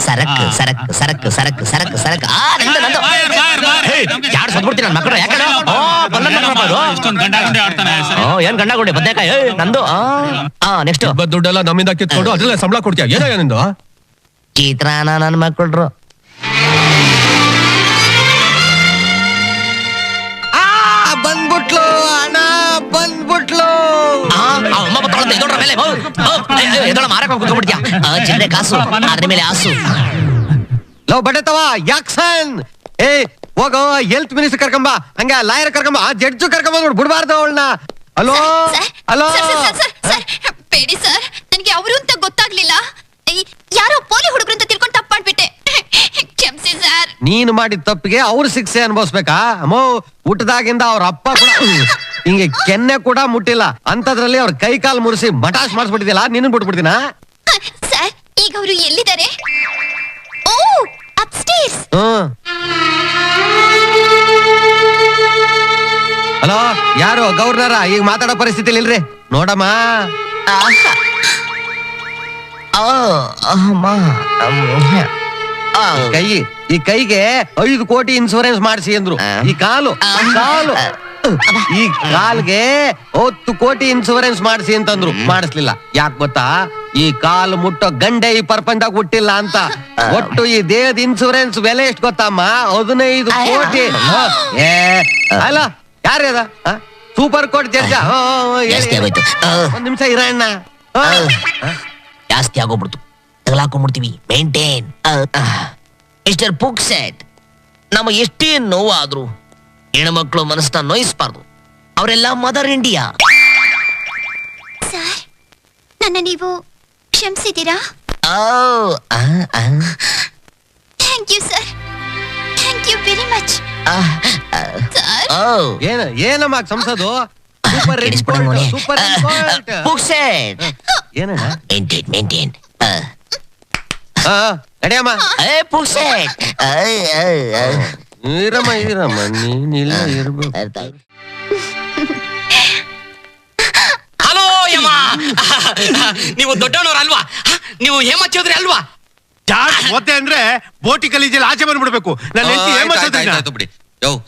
ಸರಕ್ ಸರಕ್ ಸರಕ್ ಸರಕ್ ಸರಕ್ ಸರಕ್. ಯಾರು ಸದ್ಬಿಡ್ತೀನಿ ನನ್ನ ಮಕ್ಕಳು? ಯಾಕಂದ್ರೆ ಏನ್ ಗಂಡ ಗುಂಡೆ ಬದ್ನೇಕಾಯಿ ನಂದು. ನೆಕ್ಸ್ಟ್ ದುಡ್ಡೆಲ್ಲ ನಮ್ಮಿಂದ ಕಿತ್ಕೊಂಡು ಅದ್ರಲ್ಲ ಸಂಬಳ ಕೊಡ್ತೀಯ? ಏನೋ ನಿಂದು ಚಿತ್ರಾನ್ನ ನನ್ನ ಮಕ್ಕಳ್ರು. ಬಂದ್ಬಿಟ್ಲು ಅಣ್ಣ, ಬಂದ್ಬಿಟ್ಲು. ಮಾರಕ ಕುತ್ಕೊಂಡ್ಬಿಡ್ತೀಯ? ಚಿಲ್ಲರೆ ಕಾಸು, ಅದ್ರ ಮೇಲೆ ಆಸು. ಲವ್ ಬಡತವ ಯಾಕ್ಸನ್. ಹೋಗೋ, ಹೆಲ್ತ್ ಮಿನಿಸ್ಟರ್ ಕರ್ಕೊಂಬ, ಹಂಗ ಲಾಯರ್ ಕರ್ಕೊಂಬ, ಜಡ್ಜು ಕರ್ಕೊಂಬ, ನೋಡ್ ಬಿಡ್ಬಾರ್ದು ಅವಳನ್ನ. Hello hello. ಬೇಡಿ ಸರ್, ನನಗೆ ಅವರು ಅಂತ ಗೊತ್ತಾಗ್ಲಿಲ್ಲ. ಯಾರೋ ಪೋಲಿ ಹುಡುಗರು ಅಂತ ತಿಳ್ಕೊಂಡು ತಪ್ಪು ಮಾಡ್ಬಿಟ್ಟೆ. ಕ್ಷಮಿಸಿ ಸರ್. ನೀನು ಮಾಡಿದ ತಪ್ಪಿಗೆ ಅವ್ರ ಶಿಕ್ಷೆ ಅನುಭವಿಸ್ಬೇಕಾ? ಅಮ್ಮೋ, ಊಟದಾಗಿಂದ ಅವ್ರ ಅಪ್ಪ ಕೂಡ ಹಿಂಗೆ ಕೆನ್ನೆ ಕೂಡ ಮುಟ್ಟಿಲ್ಲ, ಅಂತದ್ರಲ್ಲಿ ಅವ್ರ ಕೈ ಕಾಲು ಮುರಿಸಿ ಮಟಾಶ್ ಮಾಡಿಸ್ಬಿಟ್ಟಿದ್ಯಲ್ಲ, ನೀನು ಬಿಟ್ಬಿಡ್ತೀನ? ಸರ್, ಈಗ ಅವರು ಎಲ್ಲಿದ್ದಾರೆ? ಓ, ಅಪ್ಸ್ಟೇರ್ಸ್. ಹಲೋ, ಯಾರು ಗವರ್ನರ? ಈಗ ಮಾತಾಡೋ ಪರಿಸ್ಥಿತಿ ಇಲ್ರಿ. ನೋಡಮ್ಮ, ಈ ಕೈಗೆ 5 ಕೋಟಿ ಇನ್ಶೂರೆನ್ಸ್ ಮಾಡಿಸಿ ಅಂದ್ರು. ಈ ಕಾಲು ಈ ಕಾಲ್ಗೆ 10 ಕೋಟಿ ಇನ್ಶೂರೆನ್ಸ್ ಮಾಡಿಸಿ ಅಂತಂದ್ರು. ಮಾಡಿಸ್ಲಿಲ್ಲ. ಯಾಕೆ ಗೊತ್ತಾ? ಈ ಕಾಲು ಮುಟ್ಟೋ ಗಂಡೆ ಈ ಪ್ರಪಂಚದಾಗ ಹುಟ್ಟಿಲ್ಲ ಅಂತ. ಒಟ್ಟು ಈ ದೇಹದ ಇನ್ಶೂರೆನ್ಸ್ ಬೆಲೆ ಎಷ್ಟು ಗೊತ್ತಮ್ಮ? 15 ಕೋಟಿ. ಅಲ್ಲ, ಯಾರ್ಯದ ಸೂಪರ್ ಕೋರ್ಟ್ ಜಡ್ಜ? ಒಂದ್ ನಿಮಿಷ ಇರಣ್ಣ. ಜಾಸ್ತಿ ಆಗೋಗ್ಬಿಡ್ತು, ತಗಲಾಕೊಂಡ್ಬಿಡ್ತೀವಿ. ಮೇಂಟೈನ್. ಮಿಸ್ಟರ್ ಪುಕ್ಸೆಟ್, ನಮ್ಮ ಎಷ್ಟೇ ನೋವಾದ್ರೂ ಹೆಣ್ಮಕ್ಳು ಮನಸ್ಸನ್ನ ನೋಯಿಸ್ಬಾರ್ದು. ಅವರೆಲ್ಲ ಮದರ್ ಇಂಡಿಯಾ. ಸರ್, ನನ್ನ ನೀವು ಕ್ಷಮಿಸಿದ್ದೀರಾ? Oh, thank you sir, thank you very much. ಏನಮ್ಮ ಸಂಸದು ಸೂಪರ್ ಸೂಪರ್ ಏನಣ್ಣ ನಡಿಯಮ್ಮ ಇರಮ್ಮ ನೀನಿಲ್ಲ ಇರ್ಬೇಕು. ಹಲೋ ಯಮ್ಮ, ನೀವು ದೊಡ್ಡವನವ್ರ ಅಲ್ವಾ? ನೀವು ಹೇಮಚ್ಚೋದ್ರಿ ಅಲ್ವಾ? ಮತ್ತೆ ಅಂದ್ರೆ ಬೋಟಿ ಕಲೀಜಲ್ಲಿ ಆಚೆ ಬಂದ್ಬಿಡ್ಬೇಕು. ನನ್ನ ಹೆಂಡತಿ ಹೇಮಚೌಧರಿ ಬಿಡಿ.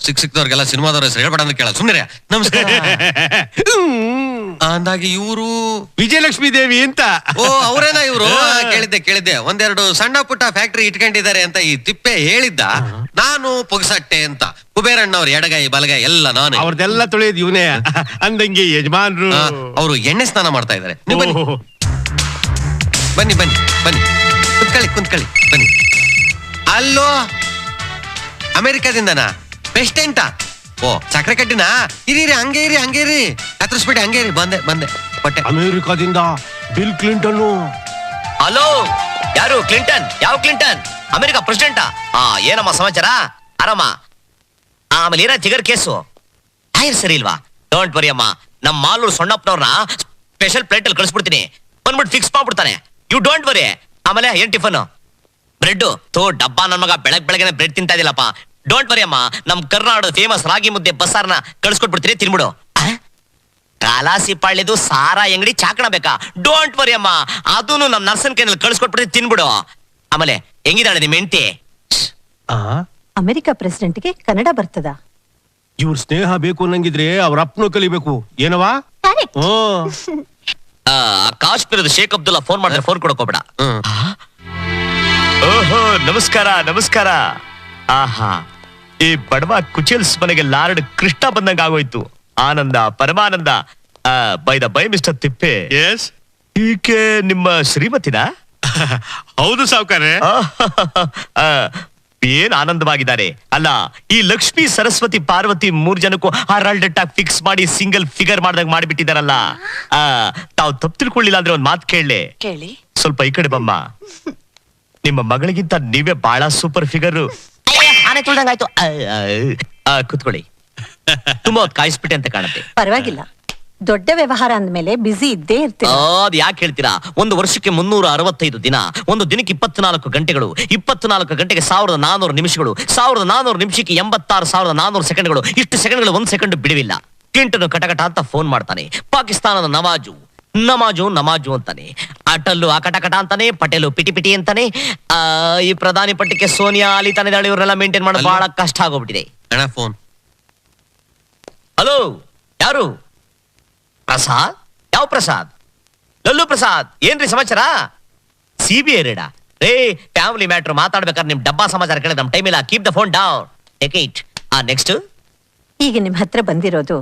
ಸಿಕ್ದವ್ರಿಗೆಲ್ಲ ಸಿನಿಮಾದವ್ರ ಹೆಸರು ಹೇಳ್ಬೇಡ ಅಂತ ಕೇಳ ಸುಮ್ಮನೆ. ನಮಸ್ಕಾರ. ಅಂದಾಗಿ ಇವರು ವಿಜಯಲಕ್ಷ್ಮಿ ದೇವಿ ಅಂತ. ಓ ಅವ್ರೇನಾ ಇವ್ರು? ಕೇಳಿದ್ದೆ ಒಂದೆರಡು ಸಣ್ಣ ಪುಟ್ಟ ಫ್ಯಾಕ್ಟರಿ ಇಟ್ಕೊಂಡಿದ್ದಾರೆ ಅಂತ ಈ ತಿಪ್ಪೆ ಹೇಳಿದ್ದ. ನಾನು ಪೊಗಸಟ್ಟೆ ಅಂತ. ಕುಬೇರಣ್ಣವ್ರ ಎಡಗೈ ಬಲಗೈ ಎಲ್ಲ ನಾನು. ಅವ್ರದೆಲ್ಲ ತೊಳೆಯೋದು ಇವನೇ ಅಂದಂಗೆ ಯಜಮಾನ್ರು. ಅವರು ಎಣ್ಣೆ ಸ್ನಾನ ಮಾಡ್ತಾ ಇದಾರೆ. ನೀವು ಬನ್ನಿ ಬನ್ನಿ ಬನ್ನಿ ಕುಂತ್ಕೊಳ್ಳಿ ಬನ್ನಿ. ಅಲ್ಲೋ ಅಮೆರಿಕಾದಿಂದನಾ? ಪೆಸ್ಟೆಂಟಾ? ಓ ಸಕ್ಕರೆ ಕಡ್ಡಿನಾ? ಇರಿ ಹಂಗೆ ಇರಿ ಹತ್ತಿಸ್ಬಿಡಿ. ಹಂಗೆ ಇರಿ. ಬಂದೆ ಹೊಟ್ಟೆ. ಅಮೆರಿಕಾದಿಂದ ಬಿಲ್ ಕ್ಲಿಂಟನ್. ಹಲೋ, ಯಾರು ಕ್ಲಿಂಟನ್? ಯಾವ ಕ್ಲಿಂಟನ್? ಅಮೆರಿಕ ಪ್ರೆಸಿಡೆಂಟಾ? ಏನಮ್ಮ ಸಮಾಚಾರ? ಆರಾಮ? ಆಮೇಲೆ ಏನ ತಿಗರ್ ಕೇಸು ಟೈರ್ ಸರಿ ಇಲ್ವಾ? ಡೋಂಟ್ ವರಿ ಅಮ್ಮ, ನಮ್ಮ ಮಾಲೂರು ಸೊಣ್ಣಪ್ಪನವ್ರನ್ನ ಸ್ಪೆಷಲ್ ಪ್ಲೇಟ್ ಅಲ್ಲಿ ಕಳಿಸ್ಬಿಡ್ತೀನಿ. ಬಂದ್ಬಿಟ್ಟು ಫಿಕ್ಸ್ ಮಾಡ್ಬಿಡ್ತಾನೆ. You don't worry. ಆಮೇಲೆ ಏನ್ ಟಿಫನ್? ಬ್ರೆಡ್. ಡಬ್ಬಾ ನನ್ ಮಗ ಬೆಳಗ್ಗೆ ಬ್ರೆಡ್ ತಿಂತಾ ಇದಿಲ್ಲಪ್ಪ. ಡೋಂಟ್ ವರಿ ಅಮ್ಮ, ನಮ್ ಕರ್ನಾಟಕದ ಫೇಮಸ್ ರಾಗಿ ಮುದ್ದೆ ಬಸ್ಸಾರ್ನ ಕಳ್ಸ್ಕೊಟ್ಬಿಡ್ತೀರಿ, ತಿನ್ಬಿಡು. ಕಾಲಾಸಿ ಪಾಳ್ಯದು ಸಾರಾ ಅಂಗಡಿ ಚಾಕಣ ಬೇಕಾ? ಡೋಂಟ್ ವರಿ ಅಮ್ಮ, ಅದನ್ನು ನಮ್ ನರ್ಸನ್ ಕೈನಲ್ಲಿ ಕಳ್ಸ್ಕೊಟ್ಬಿಡ್ತೀರಿ, ತಿನ್ಬಿಡು. ಆಮೇಲೆ ಹೆಂಗಿದಾಳೆ ನಿಮ್ ಹೆಂಡತಿ? ಅಮೆರಿಕ ಪ್ರೆಸಿಡೆಂಟ್ಗೆ ಕನ್ನಡ ಬರ್ತದ? ಇವ್ರ ಸ್ನೇಹ ಬೇಕು ಅನ್ನಂಗಿದ್ರೆ ಅವ್ರ ಅಪ್ಪನು ಕಲಿಬೇಕು. ಏನವಾ? ಕಾಶ್ಮೀರದ ಶೇಖ್ ಅಬ್ದುಲ್ಲಾ ಫೋನ್ ಮಾಡಿದ್ರೆ ಫೋನ್ ಕೊಡಕೋಬೇಡ. ಓಹೋ, ನಮಸ್ಕಾರ. ಆಹಾ, ಈ ಬಡವ ಕುಚೇಲ್ಸ್ ಮನೆಗೆ ಲಾರ್ಡ್ ಕೃಷ್ಣ ಬಂದಂಗ ಆಗೋಯ್ತು. ಆನಂದ ಪರಮಾನಂದ. ಬೈ ದ ಬೈ ಮಿಸ್ಟರ್ ತಿಪ್ಪೆ, ಎಸ್, ಈಕೆ ನಿಮ್ಮ ಶ್ರೀಮತಿನಾ? ಹೌದು ಸಾವ್ಕಾರೆ. ಏನ್ ಆನಂದವಾಗಿದ್ದಾರೆ ಅಲ್ಲ. ಈ ಲಕ್ಷ್ಮಿ ಸರಸ್ವತಿ ಪಾರ್ವತಿ 3 ಜನಕ್ಕೂ ಹಾರಾಲ್ಡೆಟ್ ಆಗಿ ಫಿಕ್ಸ್ ಮಾಡಿ ಸಿಂಗಲ್ ಫಿಗರ್ ಮಾಡ್ದಾಗ ಮಾಡಿಬಿಟ್ಟಿದಾರಲ್ಲ. ತಾವು ತಪ್ಪು ತಿಳ್ಕೊಳ್ಳಿಲ್ಲ ಅಂದ್ರೆ ಒಂದ್ ಮಾತು ಕೇಳಿ. ಸ್ವಲ್ಪ ಈ ಕಡೆ ಬಮ್ಮ. ನಿಮ್ಮ ಮಗಳಿಗಿಂತ ನೀವೇ ಬಹಳ ಸೂಪರ್ ಫಿಗರ್. ಆನೆ ತುಳ್ದಂಗಾಯ್ತು. ಕೂತ್ಕೊಳ್ಳಿ. ತುಂಬಾ ಹೊತ್ತು ಕಾಯಿಸ್ಬಿಟ್ಟೆ ಅಂತ ಕಾಣುತ್ತೆ. ಪರವಾಗಿಲ್ಲ, ದೊಡ್ಡ ವ್ಯವಹಾರ ಅಂದ್ಮೇಲೆ ಬಿಸಿ ಇದ್ದೇ ಇರ್ತೀವಿ. ಅದ್ ಯಾಕೆ ಹೇಳ್ತೀರಾ? ಒಂದು ವರ್ಷಕ್ಕೆ 365 ದಿನ, ಒಂದು ದಿನಕ್ಕೆ 24 ಗಂಟೆಗಳು. 24 ಗಂಟೆಗೆ 1400 ನಿಮಿಷಗಳು. 1400 ನಿಮಿಷಕ್ಕೆ 86,400 ಸೆಕೆಂಡ್ಗಳು. ಇಷ್ಟು ಸೆಕೆಂಡ್ಗಳು 1 ಸೆಕೆಂಡ್ ಬಿಡುವಿಲ್ಲ. ಕ್ಲಿಂಟನ್ ಕಟಕಟ ಅಂತ ಫೋನ್ ಮಾಡ್ತಾನೆ. ಪಾಕಿಸ್ತಾನದ ನಮಾಜು ಅಂತಾನೆ. ಅಟಲ್ಲು ಕಟಕಟ ಅಂತಾನೆ. ಪಟೇಲು ಪಿಟಿ ಅಂತಾನೆ. ಈ ಪ್ರಧಾನಿ ಪಟ್ಟಕ್ಕೆ ಸೋನಿಯಾ ಅಲಿ ತಾನೆ. ಇವರೆಲ್ಲ ಮೇಂಟೈನ್ ಮಾಡೋದು ಬಹಳ ಕಷ್ಟ ಆಗೋಗ್ಬಿಟ್ಟಿದೆ. ಫೋನ್. ಹಲೋ, ಯಾರು? ಪ್ರಸಾದ್? ಯಾವ ಪ್ರಸಾದ್? ಲಲ್ಲು ಪ್ರಸಾದ್. ಏನ್ರಿ ಸಮಾಚಾರ? CBI ರೇಡ? ಫ್ಯಾಮಿಲಿ ಮ್ಯಾಟ್ರ್ ಮಾತಾಡ್ಬೇಕಾದ್ರೆ ನಿಮ್ ಡಬ್ಬಾ ಸಮಾಚಾರ ಕೇಳಿದ್ರೆ ನಮ್ ಟೈಮ್ ಇಲ್ಲ. Keep the phone down. Take it. Next. ಈಗ ನಿಮ್ ಹತ್ರ ಬಂದಿರೋದು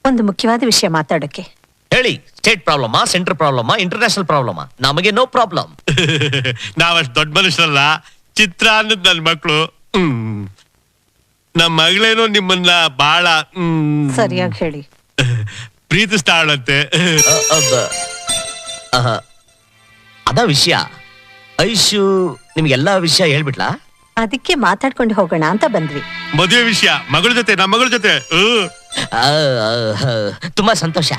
ಒಂದು ಮುಖ್ಯವಾದ ವಿಷಯ ಮಾತಾಡೋಕೆ. ಹೇಳಿ. ಸ್ಟೇಟ್ ಪ್ರಾಬ್ಲಮಾ, ಸೆಂಟ್ರಲ್ ಪ್ರಾಬ್ಲಮಾ, ಇಂಟರ್ನ್ಯಾಷನಲ್ ಪ್ರಾಬ್ಲಮಾ? ನಮಗೆ ನೋ ಪ್ರಾಬ್ಲಮ್. ನಾವಷ್ಟು ದೊಡ್ಡ ಮನುಷ್ಯರಲ್ಲ. ಚಿತ್ರ ಅನ್ನೋದು ನನ್ ಮಕ್ಳು. ನಮ್ಮ ಮಗಳೇನೋ ನಿಮ್ಮನ್ನ ಬಹಳ ಸರಿಯಾಗಿ ಹೇಳಿ. ಪ್ರೀತಿಸ್ತಾಳಂತೆ. ಅದ ವಿಷಯ. ಐಶು ನಿಮ್ಗೆಲ್ಲಾ ವಿಷಯ ಹೇಳ್ಬಿಟ್ಲಾ? ಅದಕ್ಕೆ ಮಾತಾಡ್ಕೊಂಡು ಹೋಗೋಣ ಅಂತ ಬಂದ್ವಿ. ಮದುವೆ ವಿಷಯ ಮಗಳ ಜೊತೆ, ನಮ್ಮ ಮಗಳ ಜೊತೆ. ತುಂಬಾ ಸಂತೋಷ.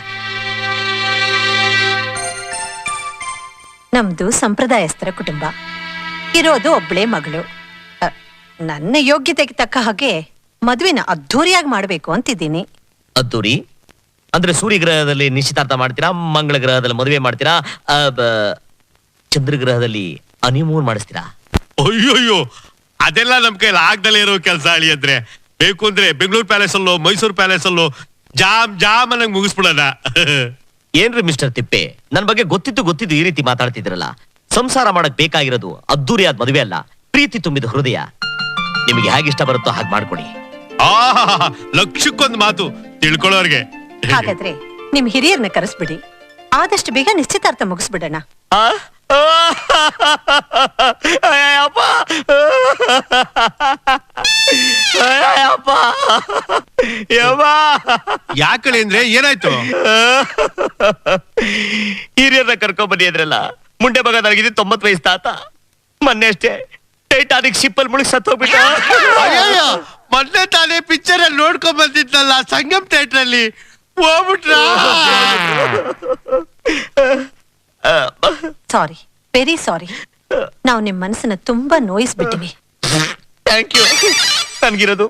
ನಮ್ದು ಸಂಪ್ರದಾಯಸ್ಥರ ಕುಟುಂಬ. ಇರೋದು ಒಬ್ಳೇ ಮಗಳು. ನನ್ನ ಯೋಗ್ಯತೆಗೆ ತಕ್ಕ ಹಾಗೆ ಮದುವೆನ ಅದ್ಧೂರಿಯಾಗಿ ಮಾಡ್ಬೇಕು ಅಂತಿದ್ದೀನಿ. ಅದ್ದೂರಿ ಅಂದ್ರೆ ಸೂರ್ಯಗ್ರಹದಲ್ಲಿ ನಿಶ್ಚಿತಾರ್ಥ ಮಾಡ್ತೀರಾ? ಮಂಗಳ ಗ್ರಹದಲ್ಲಿ ಮದುವೆ ಮಾಡ್ತೀರಾ? ಚಂದ್ರಗ್ರಹದಲ್ಲಿ ಹನಿಮೂನ್ ಮಾಡಿಸ್ತೀರಾ? ಅಯ್ಯೋಯ್ಯೋ, ಅದೆಲ್ಲ ನಮ್ ಕೈಲಿ ಆಗ್ದಲೇ ಇರೋ ಕೆಲಸ ಅಳಿ. ಅಂದ್ರೆ ಬೇಕು ಅಂದ್ರೆ ಬೆಂಗಳೂರು ಪ್ಯಾಲೇಸ್ ಅಲ್ಲೋ ಮೈಸೂರು ಪ್ಯಾಲೇಸ್ ಅಲ್ಲೋ ಜಾಮ್ ಅನ್ನಂಗ್ ಮುಗಿಸ್ಬಿಡೋಣ. ಏನ್ರಿ ಮಿಸ್ಟರ್ ತಿಪ್ಪೆ, ನನ್ ಬಗ್ಗೆ ಗೊತ್ತಿದ್ದು ಈ ರೀತಿ ಮಾತಾಡ್ತಿದ್ರಲ್ಲ. ಸಂಸಾರ ಮಾಡಕ್ ಬೇಕಾಗಿರೋದು ಅದ್ದೂರಿಯಾದ ಮದುವೆ ಅಲ್ಲ, ಪ್ರೀತಿ ತುಂಬಿದ ಹೃದಯ. ನಿಮಗೆ ಹೇಗೆ ಇಷ್ಟ ಬರುತ್ತೋ ಹಾಗೆ ಮಾಡ್ಕೊಡಿ. ಲಕ್ಷಕ್ಕೊಂದು ಮಾತು ತಿಳ್ಕೊಳ್ಳೋರ್ಗೆ. ಹಾಗಾದ್ರೆ ನಿಮ್ ಹಿರಿಯರ್ನ ಕರೆಸ್ಬಿಡಿ. ಆದಷ್ಟು ಬೇಗ ನಿಶ್ಚಿತಾರ್ಥ ಮುಗಿಸ್ಬಿಡೋಣ. ಯಾಕಳಿ ಅಂದ್ರೆ ಏನಾಯ್ತು? ಹಿರಿಯರ್ನ ಕರ್ಕೊಂಡ್ಬನ್ನಿ ಅದ್ರಲ್ಲ. ಮುಂಡೆ ಮಗ ನನಗಿದೆ 90 ವಯಸ್ಸು ತಾತ. ಮೊನ್ನೆ ಅಷ್ಟೇ ಟೈಟಾನಿಕ್ ಶಿಪ್ ಅಲ್ಲಿ ಮುಳುಗಿ ಸತ್ತೋಗ್ಬಿಟ್ಟ. ಮೊನ್ನೆ ತಾನೇ ಪಿಕ್ಚರ್ ಅಲ್ಲಿ ನೋಡ್ಕೊಂಡ್ ಬಂದಿದ್ನಲ್ಲ ಸಂಗಮ್ ಥಿಯೇಟರ್ ಅಲ್ಲಿ ಹೋಗ್ಬಿಟ್ರ. ಸಾರಿ, ವೆರಿ ಸಾರಿ. ನಾವು ನಿಮ್ ಮನಸ್ಸನ್ನ ತುಂಬಾ ನೋಯಿಸ್ಬಿಟ್ಟಿವಿ. Thank you. ನನ್ಗಿರೋದು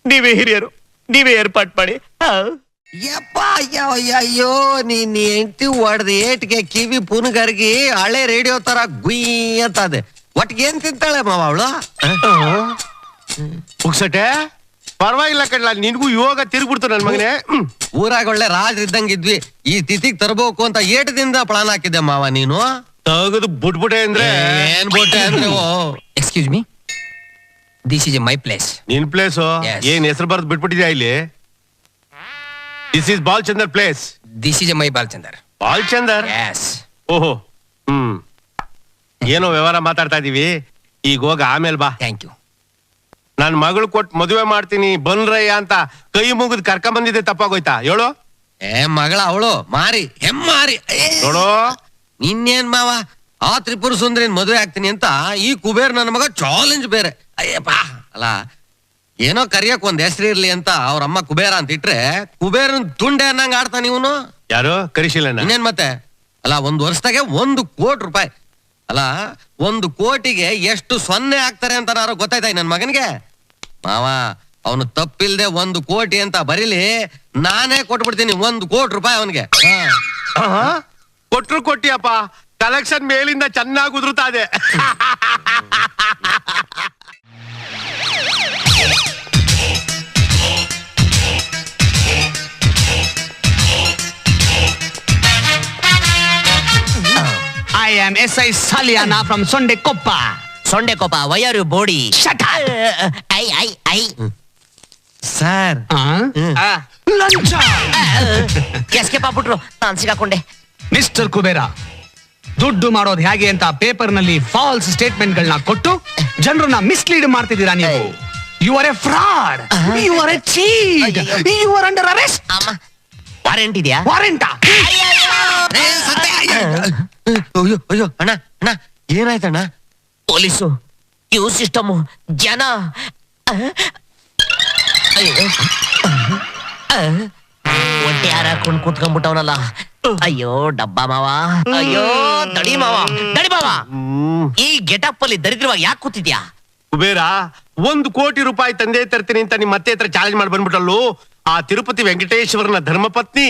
ನೀವೇ ಹಿರಿಯರು, ನೀವೇ ಏರ್ಪಾಟ್ ಮಾಡಿ. ಯಪ್ಪ ಅಯ್ಯೋ ನೀನ್ ಹೆಂಡತಿ ಹೊಡೆದ ಏಟ್ಗೆ ಕಿವಿ ಪುನಗರ್ಗಿ ಹಳೆ ರೇಡಿಯೋ ತರ ಗುಯ್ ಅಂತದೆ. ಒಟ್ಟಿಗೆ ಏನ್ ತಿಂತಾಳೆ ಮಾವ ಅವಳು? ಪುಕ್ಸಟೆ ಪರವಾಗಿಲ್ಲ ಕಣ್ಲ, ನಿನ್ಗೂ ಯೋಗ ತಿರುಗ್ಬಿಡ್ತು ನನ್ ಮಗನೇ. ಊರಾಗ ಒಳ್ಳೆ ರಾಜ್ ಇದ್ದಂಗಿದ್ವಿ, ಈ ತಿಥಿಗ್ ತರಬೇಕು ಅಂತ ಏಟದಿಂದ ಪ್ಲಾನ್ ಹಾಕಿದ್ದೆ ಮಾವ ನೀನು. ತಗದು ಬುಟ್ಬುಟೆ ಅಂದ್ರೆ ಏನ್ ಬೋಟೆ ಅಂದ್ರೆ excuse me, this is my place. ನಿನ್ ಪ್ಲೇಸು Yes. ಏನ್ ಹೆಸರು ಬರ್ದು ಬಿಟ್ಬಿಟ್ಟಿದ್ಯಾ ಇಲ್ಲಿ? This is Balchandar place. This is my Balchandar. Balchandar? Yes. ಓಹೋ, ಏನೋ ವ್ಯವಹಾರ ಮಾತಾಡ್ತಾ ಇದೀವಿ, ಈಗ ಹೋಗ ಆಮೇಲೆ ಬಾ. Thank you. ನನ್ ಮಗಳು ಕೊಟ್ಟು ಮದುವೆ ಮಾಡ್ತೀನಿ ಬನ್ರಯ್ಯ ಅಂತ ಕೈ ಮುಗಿದ್ ಕರ್ಕೊಂಡ್ ಬಂದಿದ್ದೆ ತಪ್ಪಾಗೋಯ್ತಾ ಹೇಳು? ಮಗಳ ಅವಳು ಮಾರಿ ಹೆಮ್ಮಾರಿ. ನೋಡು ನಿನ್ನೇನ್ ಮಾವ, ಆ ತ್ರಿಪುರ ಸುಂದರಿನ್ ಮದುವೆ ಆಗ್ತೀನಿ ಅಂತ ಈ ಕುಬೇರ್ ನನ್ನ ಮಗ ಚಾಲೆಂಜ್ ಬೇರೆ. ಅಯ್ಯಪ್ಪ ಅಲ್ಲ, ಏನೋ ಕರಿಯಕ್ ಒಂದ್ ಹೆಸರು ಇರ್ಲಿ ಅಂತ ಅವ್ರ ಅಮ್ಮ ಕುಬೇರ ಅಂತ ಇಟ್ರೆ ಕುಬೇರನ್ ತುಂಡೆ ಅನ್ನಂಗ್ ಆಡ್ತಾನ ಇವನು. ಯಾರು ಕರಿಶಿಲನ? ಇನ್ನೇನ್ ಮತ್ತೆ ಅಲ್ಲ, 1 ವರ್ಷದಾಗೆ 1 ಕೋಟಿ ರೂಪಾಯಿ. ಅಲ್ಲ 1 ಕೋಟಿಗೆ ಎಷ್ಟು ಸೊನ್ನೆ ಆಗ್ತಾರೆ ಅಂತ ಯಾರೋ ಗೊತ್ತಾಯ್ತಾ ನನ್ ಮಗನಿಗೆ? ಮಾವ ಅವನು ತಪ್ಪಿಲ್ದೆ 1 ಕೋಟಿ ಅಂತ ಬರೀಲಿ, ನಾನೇ ಕೊಟ್ಬಿಡ್ತೀನಿ 1 ಕೋಟಿ ರೂಪಾಯಿ ಅವನಿಗೆ. ಕೊಟ್ರು ಕೊಟ್ಟಿಯಪ್ಪ, ಕಲೆಕ್ಷನ್ ಮೇಲಿಂದ ಚೆನ್ನಾಗಿ ಉದುರುತ್ತಾ ಇದೆ. I am SI Saliana from Sondekoppa. Sondekoppa, why are you body? Shut up. ಐ ಸರ್ ಲಂಚ. ಎಸ್ಕೇಪ್ ಆಗ್ಬಿಟ್ರು, ನಾನ್ ಸಿಗಾಕೊಂಡೆ. ಮಿಸ್ಟರ್ ಕುಬೇರ, ದುಡ್ಡು ಮಾಡೋದು ಹೇಗೆ ಅಂತ ಪೇಪರ್ ನಲ್ಲಿ ಫಾಲ್ಸ್ ಸ್ಟೇಟ್ಮೆಂಟ್ ಗಳನ್ನ ಕೊಟ್ಟು ಜನರನ್ನ ಮಿಸ್ಲೀಡ್ ಮಾಡ್ತಿದ್ದೀರಾ ನೀವು. You are a fraud, you are a cheat, you are under arrest. ಅಮ್ಮ ವಾರೆಂಟ್ ಇದೆಯಾ? ವಾರೆಂಟಾ? ಅಯ್ಯೋ ಅಯ್ಯೋ ಅಣ್ಣ ಅಣ್ಣ ಏನಾಯ್ತಣ್ಣ? ಪೊಲೀಸು, ಕ್ಯೂ ಸಿಸ್ಟಮ್, ಜನ. ಅಯ್ಯೋ ಹೊಟ್ಟೆ ಯಾರ ಹಾಕೊಂಡ್ ಕೂತ್ಕೊಂಡ್ಬಿಟ್ಟವನಲ್ಲ. ಅಯ್ಯೋ ಡಬ್ಬ ಮಾವ, ಅಯ್ಯೋ ದಡಿ ಮಾವ, ದಡಿ ಮಾವ. ಈ ಗೆಟಪ್ ಅಲ್ಲಿ ದರಿದ್ರವಾಗಿ ಯಾಕೆ ಕೂತಿದ್ಯಾ? ಕುಬೇರ 1 ಕೋಟಿ ರೂಪಾಯಿ ತಂದೆ ತರ್ತೀನಿ ಅಂತ ನಿಮ್ ಮತ್ತೆ ಹತ್ರ ಚಾಲೆಂಜ್ ಮಾಡಿ ಬಂದ್ಬಿಟ್ಟಲ್ಲೂ. ಆ ತಿರುಪತಿ ವೆಂಕಟೇಶ್ವರನ ಧರ್ಮಪತ್ನಿ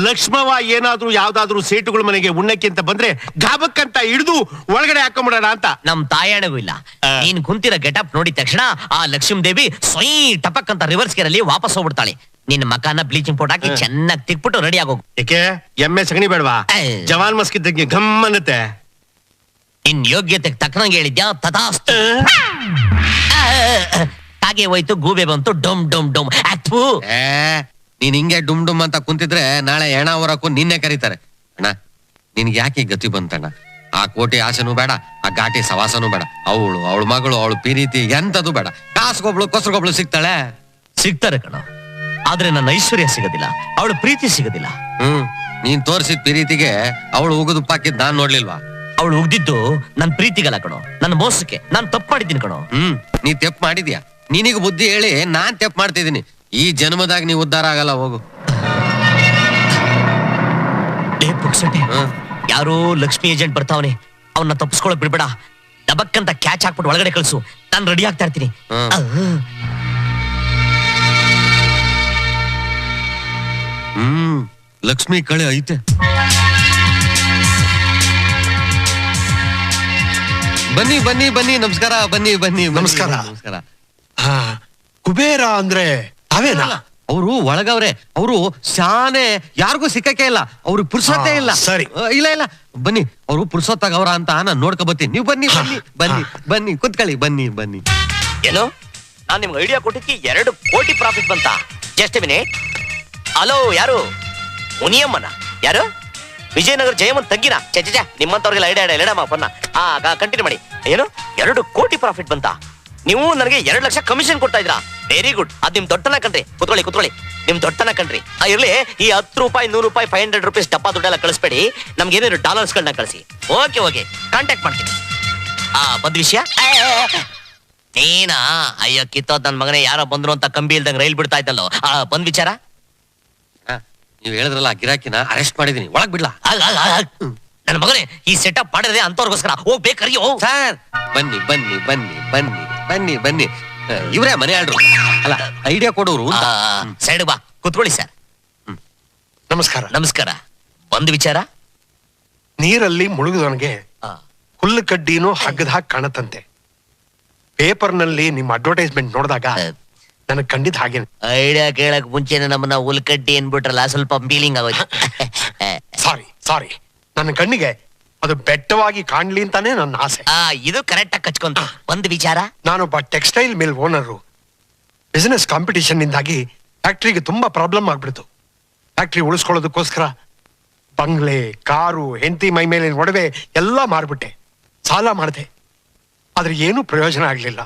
ಲಕ್ಷ್ಮವ್ವ ಏನಾದ್ರೂ ಯಾವ್ದಾದ್ರು ಸೇಟುಗಳ ಮನೆಗೆ ಉಣ್ಣಕ್ಕೆ ಅಂತ ಬಂದ್ರೆ ಗಾಬಕ್ಕಂತ ಹಿಡಿದು ಒಳಗಡೆ ಹಾಕೊಂಡ್ಬಿಡೋಣ ಅಂತ. ನಮ್ ತಾಯಣಗೂ ಇಲ್ಲ. ನೀನ್ ಕುಂತಿರೋ ಗೆಟಪ್ ನೋಡಿದ ತಕ್ಷಣ ಆ ಲಕ್ಷ್ಮೀ ದೇವಿ ಸ್ವಯ್ ಟಪಕ್ ಅಂತ ರಿವರ್ಸ್ ಗೇರಲ್ಲಿ ವಾಪಸ್ ಹೋಗ್ಬಿಡ್ತಾಳೆ. ನಿನ್ನ ಮಕಾನ ಬ್ಲೀಚಿಂಗ್ ಪೌಡರ್ ಹಾಕಿ ಚೆನ್ನಾಗಿ ತಿಕ್ಬಿಟ್ಟು ರೆಡಿ ಆಗೋಗು. ಏಕೆ ಎಮ್ಮೆ ಸಗಣಿ ಬೇಡವಾ? ಜವಾನ್ ಮಸ್ಕಿದ್ದಂಗೆ ಘಮ್ ಅನ್ನತ್ತೆ. ಇನ್ ಯೋಗ್ಯತೆಗೆ ತಕ್ಕನಂಗೆ ಹೇಳಿದ್ಯಾ? ತಥಾಸ್ತು. ಹಾಗೆ ಹೋಯ್ತು, ಗೂಬೆ ಬಂತು, ಡೊಮ್ ಡೊಮ್ ಡೊಮ್. ನೀನ್ ಹಿಂಗೆ ಡುಮ್ ಡುಮ್ ಅಂತ ಕುಂತಿದ್ರೆ ನಾಳೆ ಹೆಣ ಹೊರಕ್ಕೂ ನಿನ್ನೆ ಕರೀತಾರೆ. ಅಣ್ಣ ನಿನ್ಗೆ ಯಾಕೆ ಗತಿ ಬಂತಣ್ಣ? ಆ ಕೋಟಿ ಆಸೆನೂ ಬೇಡ, ಆ ಘಾಟಿ ಸವಾಸನೂ ಬೇಡ. ಅವಳ ಮಗಳು, ಅವಳು ಪಿರೀತಿ ಎಂತದು ಬೇಡ. ಕಾಸ್ಗೊಬ್ಳು ಕೊಸ್ರಗೊಬ್ಳು ಸಿಗ್ತಾಳೆ. ಸಿಗ್ತಾರೆ ಕಣ, ಆದ್ರೆ ನನ್ನ ಐಶ್ವರ್ಯ ಸಿಗೋದಿಲ್ಲ, ಅವಳು ಪ್ರೀತಿ ಸಿಗೋದಿಲ್ಲ. ನೀನ್ ತೋರ್ಸಿದ್ ಪಿರೀತಿಗೆ ಅವಳು ಉಗುದುಪ್ಪಾಕಿದ್ ನಾನ್ ನೋಡ್ಲಿಲ್ವಾ? ಅವಳು ಉಗ್ದಿದ್ದು ನನ್ ಪ್ರೀತಿಗಲ್ಲ ಕಣೋ, ನನ್ನ ಮೋಸಕ್ಕೆ. ನಾನ್ ತಪ್ಪು ಮಾಡಿದ್ದೀನಿ ಕಣೋ. ನೀ ತೆಪ್ಪು ಮಾಡಿದ್ಯಾ? ನಿನಗ ಬುದ್ಧಿ ಹೇಳಿ ನಾನ್ ತೆಪ್ಪು ಮಾಡ್ತಿದ್ದೀನಿ. ಈ ಜನ್ಮದಾಗ ನೀ ಉದ್ಧಾರ ಆಗಲ್ಲ, ಹೋಗು. ಯಾರೋ ಲಕ್ಷ್ಮಿ ಏಜೆಂಟ್ ಬರ್ತಾವನೆ, ಅವನ್ನ ತಪ್ಪಿಸ್ಕೊಳಕ್ ಬಿಡ್ಬೇಡ. ಡಬಕ್ಕಂತ ಕ್ಯಾಚ್ ಹಾಕ್ಬಿಟ್ಟು ಒಳಗಡೆ ಕಳ್ಸು, ನಾನು ರೆಡಿ ಆಗ್ತಾ ಇರ್ತೀನಿ. ಲಕ್ಷ್ಮಿ ಕಳೆ ಐತೆ. ಬನ್ನಿ ಬನ್ನಿ ಬನ್ನಿ, ನಮಸ್ಕಾರ. ಬನ್ನಿ ಬನ್ನಿ, ನಮಸ್ಕಾರ. ನಮಸ್ಕಾರ. ಕುಬೇರ ಅಂದ್ರೆ ಅವೇನಾ? ಅವರು ಒಳಗವ್ರೆ. ಅವರು ಶಾನೆ ಯಾರಿಗೂ ಸಿಕ್ಕಕ್ಕೆ ಇಲ್ಲ, ಅವ್ರಿಗೆ ಪುರ್ಸೊತ್ತೇ ಇಲ್ಲ. ಸರಿ. ಇಲ್ಲ ಇಲ್ಲ, ಬನ್ನಿ. ಅವರು ಪುರ್ಸೊತ್ತಾಗವ್ರ ಅಂತ ನಾನು ನೋಡ್ಕೊ ಬರ್ತೀನಿ. ನೀವು ಬನ್ನಿ ಬನ್ನಿ ಬನ್ನಿ ಬನ್ನಿ, ಕುತ್ಕೊಳ್ಳಿ. ಬನ್ನಿ ಬನ್ನಿ. ಏನು, ನಾನ್ ನಿಮ್ಗೆ ಐಡಿಯಾ ಕೊಟ್ಟಿದ್ಕೆ 2 ಕೋಟಿ ಪ್ರಾಫಿಟ್ ಬಂತ? Just minute. ಹಲೋ, ಯಾರು? ಮುನಿಯಮ್ಮನ? ಯಾರು? ವಿಜಯನಗರ ಜಯಮನ್ ತಂಗಿನ? ಚೆ ನಿಮ್ಮಂತವ್ರಿಗೆಲ್ಲ ಐಡಿಯಾ ಇಡಮ್ಮ ಪನ್ನ. ಕಂಟಿನ್ಯೂ ಮಾಡಿ. ಏನು 2 ಕೋಟಿ ಪ್ರಾಫಿಟ್ ಬಂತ? ನೀವು ನನಗೆ 2 ಲಕ್ಷ ಕಮಿಷನ್ ಕೊಡ್ತಾ ಇದ್ರಾ? Very good. ಅದ್ ನಿಮ್ ದೊಡ್ಡತನ ಕಣ್ರಿ. ಕುತ್ಕೊಳ್ಳಿ. ನಿಮ್ ದೊಡ್ಡತನ ಕಣ್ರಿ. ಇರ್ಲಿ, ಈ 10 ರೂಪಾಯಿ 100 ರೂಪಾಯಿ 500 ರುಪೀಸ್ ಡಬ್ಬ ದುಡ್ಡೆಲ್ಲ ಕಳಿಸ್ಬೇಡಿ. ನಮ್ಗೆ ಏನೇನು ಡಾಲರ್ಸ್ಗಳನ್ನ ಕಳಿಸಿ. ಓಕೆ, ಕಾಂಟ್ಯಾಕ್ಟ್ ಮಾಡ್ತೀನಿ. ಬಂದ್ ವಿಷಯ ನೀನಾ? ಅಯ್ಯೋ ಕಿತ್ತೋದ್ ನನ್ ಮಗನೇ, ಯಾರೋ ಬಂದ್ರು ಅಂತ ಕಂಬಿ ಇಲ್ದಂಗ್ ರೈಲ್ ಬಿಡ್ತಾ ಇದ್ದಲ್ಲೋ. ಬಂದ್ ವಿಚಾರ? ನೀವ್ ಹೇಳಿದ್ರಲ್ಲ ಗಿರಾಕಿನ ಅರೆಸ್ಟ್ ಮಾಡಿದೀನಿ, ಒಳಗ್ ಬಿಡ್ಲಾ? ನನ್ನ ಮಗನೇ, ಈ ಸೆಟಪ್ ಮಾಡಿದ್ರೆ ಅಂತವ್ರಿಗೋಸ್ಕರ ಹೋಗ್ಬೇಕರಿಯೋ. ಸರ್ ಬನ್ನಿ ಬನ್ನಿ ಬನ್ನಿ ಬನ್ನಿ ಬನ್ನಿ ಬನ್ನಿ, ಇವ್ರೇ ಮನೆ ಆಡ್ರು ಅಲ್ಲ, ಐಡಿಯಾ ಕೊಡೋರು. ಸೈಡ್ ಬಾ, ಕುತ್ಕೊಳ್ಳಿ ಸರ್. ನಮಸ್ಕಾರ. ನಮಸ್ಕಾರ. ಒಂದು ವಿಚಾರ. ನೀರಲ್ಲಿ ಮುಳುಗಿದವನಿಗೆ ಹುಲ್ಲು ಕಡ್ಡಿನೂ ಹಗ್ಗದ ಹಾಗೆ ಕಾಣತ್ತಂತೆ. ಪೇಪರ್ನಲ್ಲಿ ನಿಮ್ಮ ಅಡ್ವರ್ಟೈಸ್ಮೆಂಟ್ ನೋಡಿದಾಗ ನನಗೆ ಖಂಡಿತ ಹಾಗೇನೆ. ಐಡಿಯಾ ಕೇಳಕ್ ಮುಂಚೆನೆ ನಮ್ಮನ್ನ ಹುಲ್ಕಡ್ಡಿ ಅನ್ಬಿಟ್ರಲ್ಲ, ಸ್ವಲ್ಪ ಫೀಲಿಂಗ್ ಆಗೋಯ್ತು. ಸಾರಿ ನನ್ನ ಕಣ್ಣಿಗೆ ಅದು ಬೆಟ್ಟವಾಗಿ ಕಾಣ್ಲಿ ಅಂತಾನೆ ನನ್ನ ಆಸೆ. ಇದು ಕರೆಕ್ಟ್ ಆಗಿ ಕಚ್ಕೊಂತ. ಒಂದು ವಿಚಾರ. ನಾನೊಬ್ಬ textile mill owner. Business competition ಇಂದಾಗಿ ಫ್ಯಾಕ್ಟ್ರಿಗೆ ತುಂಬಾ ಪ್ರಾಬ್ಲಮ್ ಆಗ್ಬಿಡ್ತು. ಫ್ಯಾಕ್ಟ್ರಿ ಉಳಿಸ್ಕೊಳ್ಳೋದಕ್ಕೋಸ್ಕರ ಬಂಗ್ಲೆ, ಕಾರು, ಹೆಂಡತಿ ಮೈ ಮೇಲೆ ಒಡವೆ ಎಲ್ಲ ಮಾರ್ಬಿಟ್ಟೆ. ಸಾಲ ಮಾಡಿದೆ, ಆದ್ರೆ ಏನೂ ಪ್ರಯೋಜನ ಆಗ್ಲಿಲ್ಲ.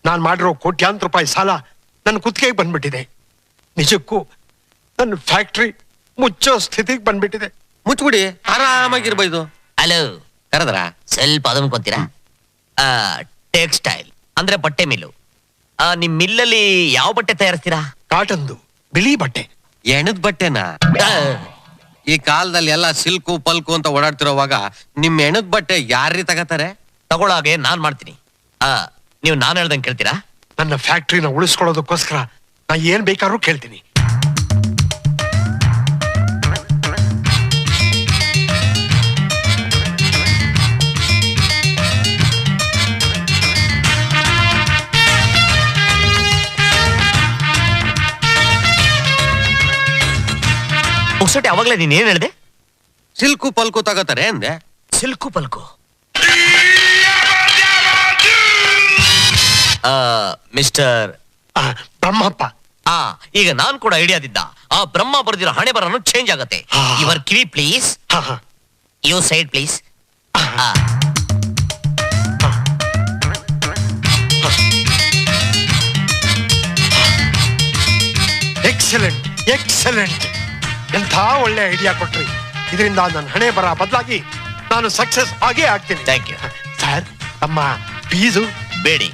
ನಾನು ಮಾಡಿರೋ ಕೋಟ್ಯಾಂತರ ರೂಪಾಯಿ ಸಾಲ ನನ್ನ ಕುತ್ತಿಗೆಗೆ ಬಂದ್ಬಿಟ್ಟಿದೆ. ನಿಜಕ್ಕೂ ನನ್ನ ಫ್ಯಾಕ್ಟ್ರಿ ಮುಚ್ಚೋ ಸ್ಥಿತಿಗೆ ಬಂದ್ಬಿಟ್ಟಿದೆ. ಮುಚ್ಚಿಬಿಡಿ, ಆರಾಮಾಗಿರ್ಬೋದು. ಹಲೋ, ಕರೆದ್ರ ಸ್ವಲ್ಪ ಅದನ್ನ ಕೊಂತೀರಾ? ಟೆಕ್ಸ್ಟೈಲ್ ಅಂದ್ರೆ ಬಟ್ಟೆ ಮಿಲ್ಲು. ನಿಮ್ ಮಿಲ್ಲಲ್ಲಿ ಯಾವ ಬಟ್ಟೆ ತಯಾರಿಸ್ತೀರಾ? ಕಾಟನ್ದು ಬಿಳಿ ಬಟ್ಟೆ. ಎಣದ್ ಬಟ್ಟೆನಾ? ಈ ಕಾಲದಲ್ಲಿ ಎಲ್ಲ ಸಿಲ್ಕು ಪಲ್ಕು ಅಂತ ಓಡಾಡ್ತಿರೋವಾಗ ನಿಮ್ ಎಣದ್ ಬಟ್ಟೆ ಯಾರ್ರೀ ತಗತಾರೆ? ತಗೊಳಾಗೆ ನಾನ್ ಮಾಡ್ತೀನಿ. ನೀವು ನಾನು ಹೇಳ್ದಂಗೆ ಕೇಳ್ತೀರಾ? ನನ್ನ ಫ್ಯಾಕ್ಟ್ರಿನ ಉಳಿಸ್ಕೊಳ್ಳೋದಕ್ಕೋಸ್ಕರ ನಾ ಏನ್ ಬೇಕಾದ್ರೂ ಕೇಳ್ತೀನಿ. ಹೊಸಟೆ ಅವಾಗ್ಲೇ ನೀನ್ ಏನ್ ಹೇಳ್ದೆ? ಸಿಲ್ಕು ಪಲ್ಕು ತಗತಾರೆ ಅಂದೆ. ಸಿಲ್ಕು ಪಲ್ಕು. ಮಿಸ್ಟರ್ ಬ್ರಹ್ಮಪ್ಪ, ಈಗ ನಾನ್ ಕೂಡ ಐಡಿಯಾದಿದ್ದ ಆ ಬ್ರಹ್ಮ ಬರ್ದಿರೋ ಹಣೆ ಬರನು ಚೇಂಜ್ ಆಗತ್ತೆ. ಯುವರ್ ಕಿವಿ please. You side please. Excellent excellent. ಎಂಥ ಒಳ್ಳೆ ಐಡಿಯಾ ಕೊಟ್ರಿ. ಇದರಿಂದ ನನ್ನ ಹಣೆ ಬರ ಬದಲಾಗಿ ನಾನು ಸಕ್ಸಸ್ ಆಗೇ ಆಗ್ತೀನಿ. Thank you sir. ತಮ್ಮ ಫೀಸು ಬೇಡಿ.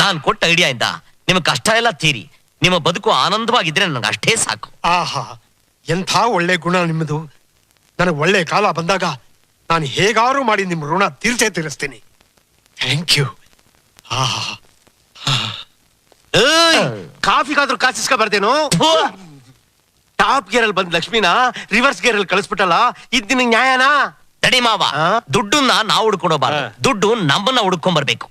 ನಾನ್ ಕೊಟ್ಟ ಐಡಿಯಾ ಇಂದ ನಿಮ್ ಕಷ್ಟ ಎಲ್ಲ ತೀರಿ ನಿಮ್ಮ ಬದುಕು ಆನಂದವಾಗಿದ್ರೆ ನನಗೆ ಅಷ್ಟೇ ಸಾಕು. ಆಹಾ, ಎಂಥ ಒಳ್ಳೆ ಗುಣ ನಿಮ್ಮದು. ನನಗೆ ಒಳ್ಳೆ ಕಾಲ ಬಂದಾಗ ನಾನು ಹೇಗಾರು ಮಾಡಿ ನಿಮ್ಮ ಋಣ ತೀರಿಸ್ತೀನಿ. Thank you. ಕಾಫಿಗಾದ್ರೂ ಕಾಸಿಸ್ಕೊ ಬರ್ತೇನು? ಟಾಪ್ ಗೇರ್ ಅಲ್ಲಿ ಬಂದ್ ಲಕ್ಷ್ಮಿನ ರಿವರ್ಸ್ ಗೇರ್ ಅಲ್ಲಿ ಕಳಿಸ್ಬಿಟ್ಟಲ್ಲ, ಇದ್ ನಿನಗೆ ನ್ಯಾಯನಾ? ತಡಿ ಮಾವ, ದುಡ್ಡನ್ನ ನಾವು ಹುಡ್ಕೊಂಡೋಗ್ಬಾರ್ದು, ದುಡ್ಡು ನಮ್ಮನ್ನ ಹುಡ್ಕೊಂಡ್ ಬರ್ಬೇಕು.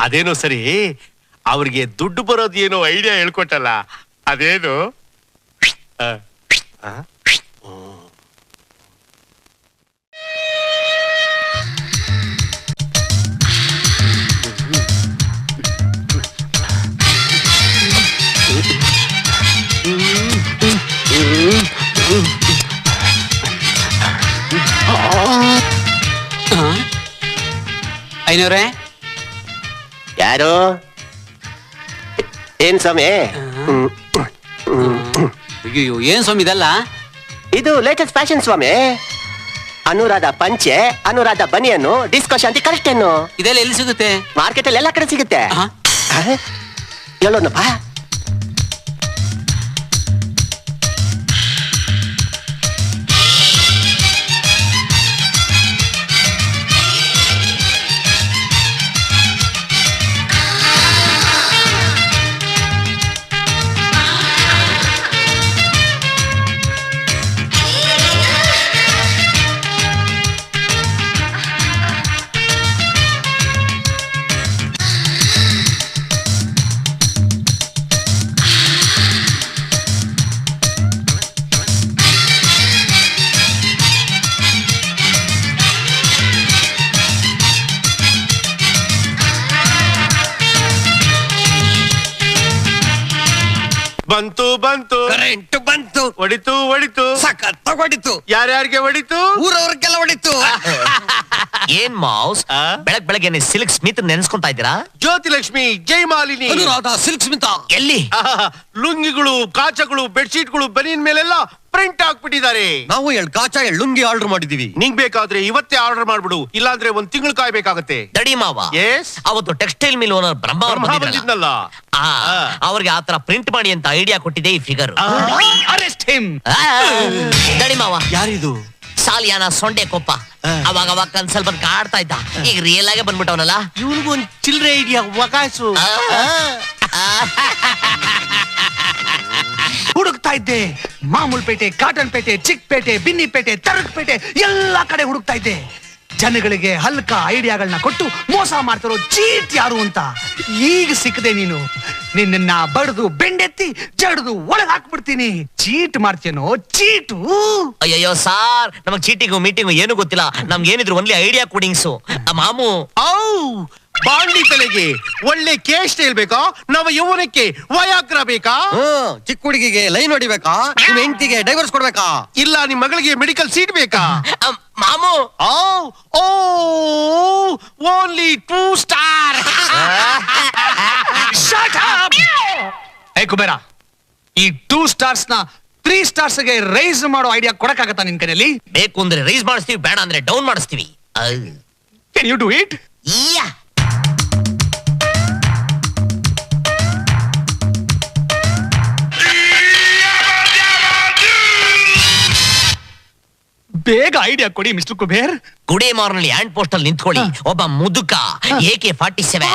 ಅದೇನೋ ಸರಿ, ಅವ್ರಿಗೆ ದುಡ್ಡು ಬರೋದು ಏನೋ ಐಡಿಯಾ ಹೇಳ್ಕೊಟ್ಟಲ್ಲ, ಅದೇನು? ಐನೂರೇ? ಯಾರು? ಏನ್ ಸ್ವಾಮಿ? ಅಯ್ಯೋ, ಏನ್ ಸ್ವಾಮಿ ಇದಲ್ಲ? ಇದು ಲೇಟೆಸ್ಟ್ ಫ್ಯಾಷನ್ ಸ್ವಾಮಿ. ಅನುರಾಧ ಪಂಚೆ, ಅನುರಾಧ ಬನಿಯನ್ನು, ಡಿಸ್ಕೋ ಶಾಂತಿ ಕರೆಕ್ಟೇನು? ಇದೆಲ್ಲ ಎಲ್ಲಿ ಸಿಗುತ್ತೆ? ಮಾರ್ಕೆಟ್ ಅಲ್ಲಿ ಎಲ್ಲ ಕಡೆ ಸಿಗುತ್ತೆ. ಹೇಳೋನಪ್ಪ. ಬಂತು ಬಂತು, ಕರೆಂಟ್ ಬಂತು, ಹೊಡಿತು ಹೊಡಿತು, ಸಖತ್ ಹೊಡಿತು. ಯಾರ್ಯಾರಿಗೆ ಹೊಡಿತು? ಊರವ್ರಿಗೆಲ್ಲ ಹೊಡಿತು. ಏನ್ ಮೌಸ್, ಬೆಳಗ್ಗೆ ಸಿಲ್ಕ್ ಸ್ಮಿತ್ ನೆನ್ಸ್ಕೊಂತಾ ಇದ್ದೀರಾ? ಜ್ಯೋತಿ ಲಕ್ಷ್ಮಿ, ಜೈಮಾಲಿನಿ, ಅನುರಾಧ ಸಿಲ್ಕ್ ಸ್ಮಿತಾ. ಎಲ್ಲಿ? ಲುಂಗಿಗಳು, ಕಾಚಗಳು, ಬೆಡ್ಶೀಟ್ಗಳು, ಬನಿಯನ್ ಮೇಲೆಲ್ಲ ಪ್ರಿಂಟ್ ಹಾಕ್ಬಿಟ್ಟಿದ್ದಾರೆ. ನಾವು ಕಾಚಾ ಲುಂಗಿ ಆರ್ಡರ್ ಮಾಡಿದೀವಿ. ನಿಂಗ್ ಬೇಕಾದ್ರೆ ಇವತ್ತೇ ಆರ್ಡರ್ ಮಾಡ್ಬಿಡು, ಇಲ್ಲಾಂದ್ರೆ 1 ತಿಂಗಳು ಕಾಯ್ಬೇಕಾಗತ್ತೆ. ದಡಿ ಮಾವ, ಎಸ್, ಅವತ್ತು ಟೆಕ್ಸ್ಟೈಲ್ ಮಿಲ್ ಓನರ್ ಬ್ರಹ್ಮ ಅವ್ರು ಬಂದಿದ್ನಲ್ಲ, ಅವ್ರಿಗೆ ಆತರ ಪ್ರಿಂಟ್ ಮಾಡಿ ಅಂತ ಐಡಿಯಾ ಕೊಟ್ಟಿದೆ ಈ ಫಿಗರ್. ದಡಿ ಮಾವ, ಯಾರಿದು? ಸಾಲಿಯಾನ ಸೊಂಡೆ ಕೊಪ್ಪ. ಅವಾಗ ಕನ್ಸಲ್ ಬಂದ್ ಕಾಡ್ತಾ ಇದ್ದ, ಈಗ ರಿಯಲ್ ಆಗೇ ಬಂದ್ಬಿಟ್ಟವನಲ್ಲ. ಇವನಿಗೊಂದು ಚಿಲ್ಲರೆ ಐಡಿಯಾ ವಗಾಸು. ಹುಡುಕ್ತಾ ಇದ್ದೆ, ಮಾಮೂಲ್ ಪೇಟೆ, ಕಾಟನ್ ಪೇಟೆ, ಚಿಕ್ಕಪೇಟೆ, ಬಿನ್ನಿಪೇಟೆ, ತರಕಪೇಟೆ ಎಲ್ಲಾ ಕಡೆ ಹುಡುಕ್ತಾ ಇದ್ದೆ. ಜನಗಳಿಗೆ ಹಲ್ಕ ಐಡಿಯಾಗಳನ್ನ ಕೊಟ್ಟು ಮೋಸ ಮಾಡ್ತಿರೋ ಚೀಟ್ ಯಾರು ಅಂತ. ಈಗ ಸಿಕ್ಕದೆ ನೀನು. ನಿನ್ನ ಬಡ್ದು ಬೆಂಡೆತ್ತಿ ಜಡ್ದು ಒಳಗ್ ಹಾಕ್ಬಿಡ್ತೀನಿ. ಚೀಟ್ ಮಾಡ್ತೇನೋ ಚೀಟು? ಅಯ್ಯಯ್ಯೋ ಸಾರ್, ನಮಗ್ ಚೀಟಿಂಗು ಮೀಟಿಂಗು ಏನು ಗೊತ್ತಿಲ್ಲ. ನಮ್ಗೇನಿದ್ರು ಒನ್ಲಿ ಐಡಿಯಾ ಕೊಡಿಂಗ್ಸು. ಮಾಮು, ಬಾಂಡಿ ತಲೆಗೆ ಒಳ್ಳೆ ಕೇಶ್ ಹೇಳ್ಬೇಕಾ? ನವ ಯೌವನಕ್ಕೆ ವಯಾಗ್ರ ಬೇಕಾ? ಚಿಕ್ಕ ಹುಡುಗಿಗೆ ಲೈನ್ ಹೊಡಿಬೇಕಾ? ನಿಮ್ ಹೆಂಡತಿಗೆ ಡೈವರ್ಸ್ ಕೊಡ್ಬೇಕಾ? ಇಲ್ಲ ನಿಮ್ ಮಗಳಿಗೆ ಮೆಡಿಕಲ್ ಸೀಟ್ ಬೇಕಾ? ಮಾಮು, ಓನ್ಲಿ 2 ಸ್ಟಾರ್. ಹೇ ಕುಬೇರ, ಈ 2 ಸ್ಟಾರ್ಸ್ ನ 3 ಸ್ಟಾರ್ಸ್ ಗೆ ರೈಸ್ ಮಾಡೋ ಐಡಿಯಾ ಕೊಡಕ್ಕಾಗತ್ತಾ ನಿನ್ ಕೈಯಲ್ಲಿ? ಬೇಕು ಅಂದ್ರೆ ರೈಸ್ ಮಾಡಿಸ್ತೀವಿ, ಬೇಡ ಅಂದ್ರೆ ಡೌನ್ ಮಾಡಿಸ್ತೀವಿ. Can you do it? Yeah. ಬೇಗ ಐಡಿಯಾ ಕೊಡಿ ಮಿಸ್ಟರ್ ಕುಬೇರ್. ಗುಡಿ ಮಾರ್ನಲ್ಲಿ ಹ್ಯಾಂಡ್ ಪೋಸ್ಟ್ ಅಲ್ಲಿ ನಿಂತ್ಕೊಳ್ಳಿ. ಒಬ್ಬ ಮುದುಕ AK-47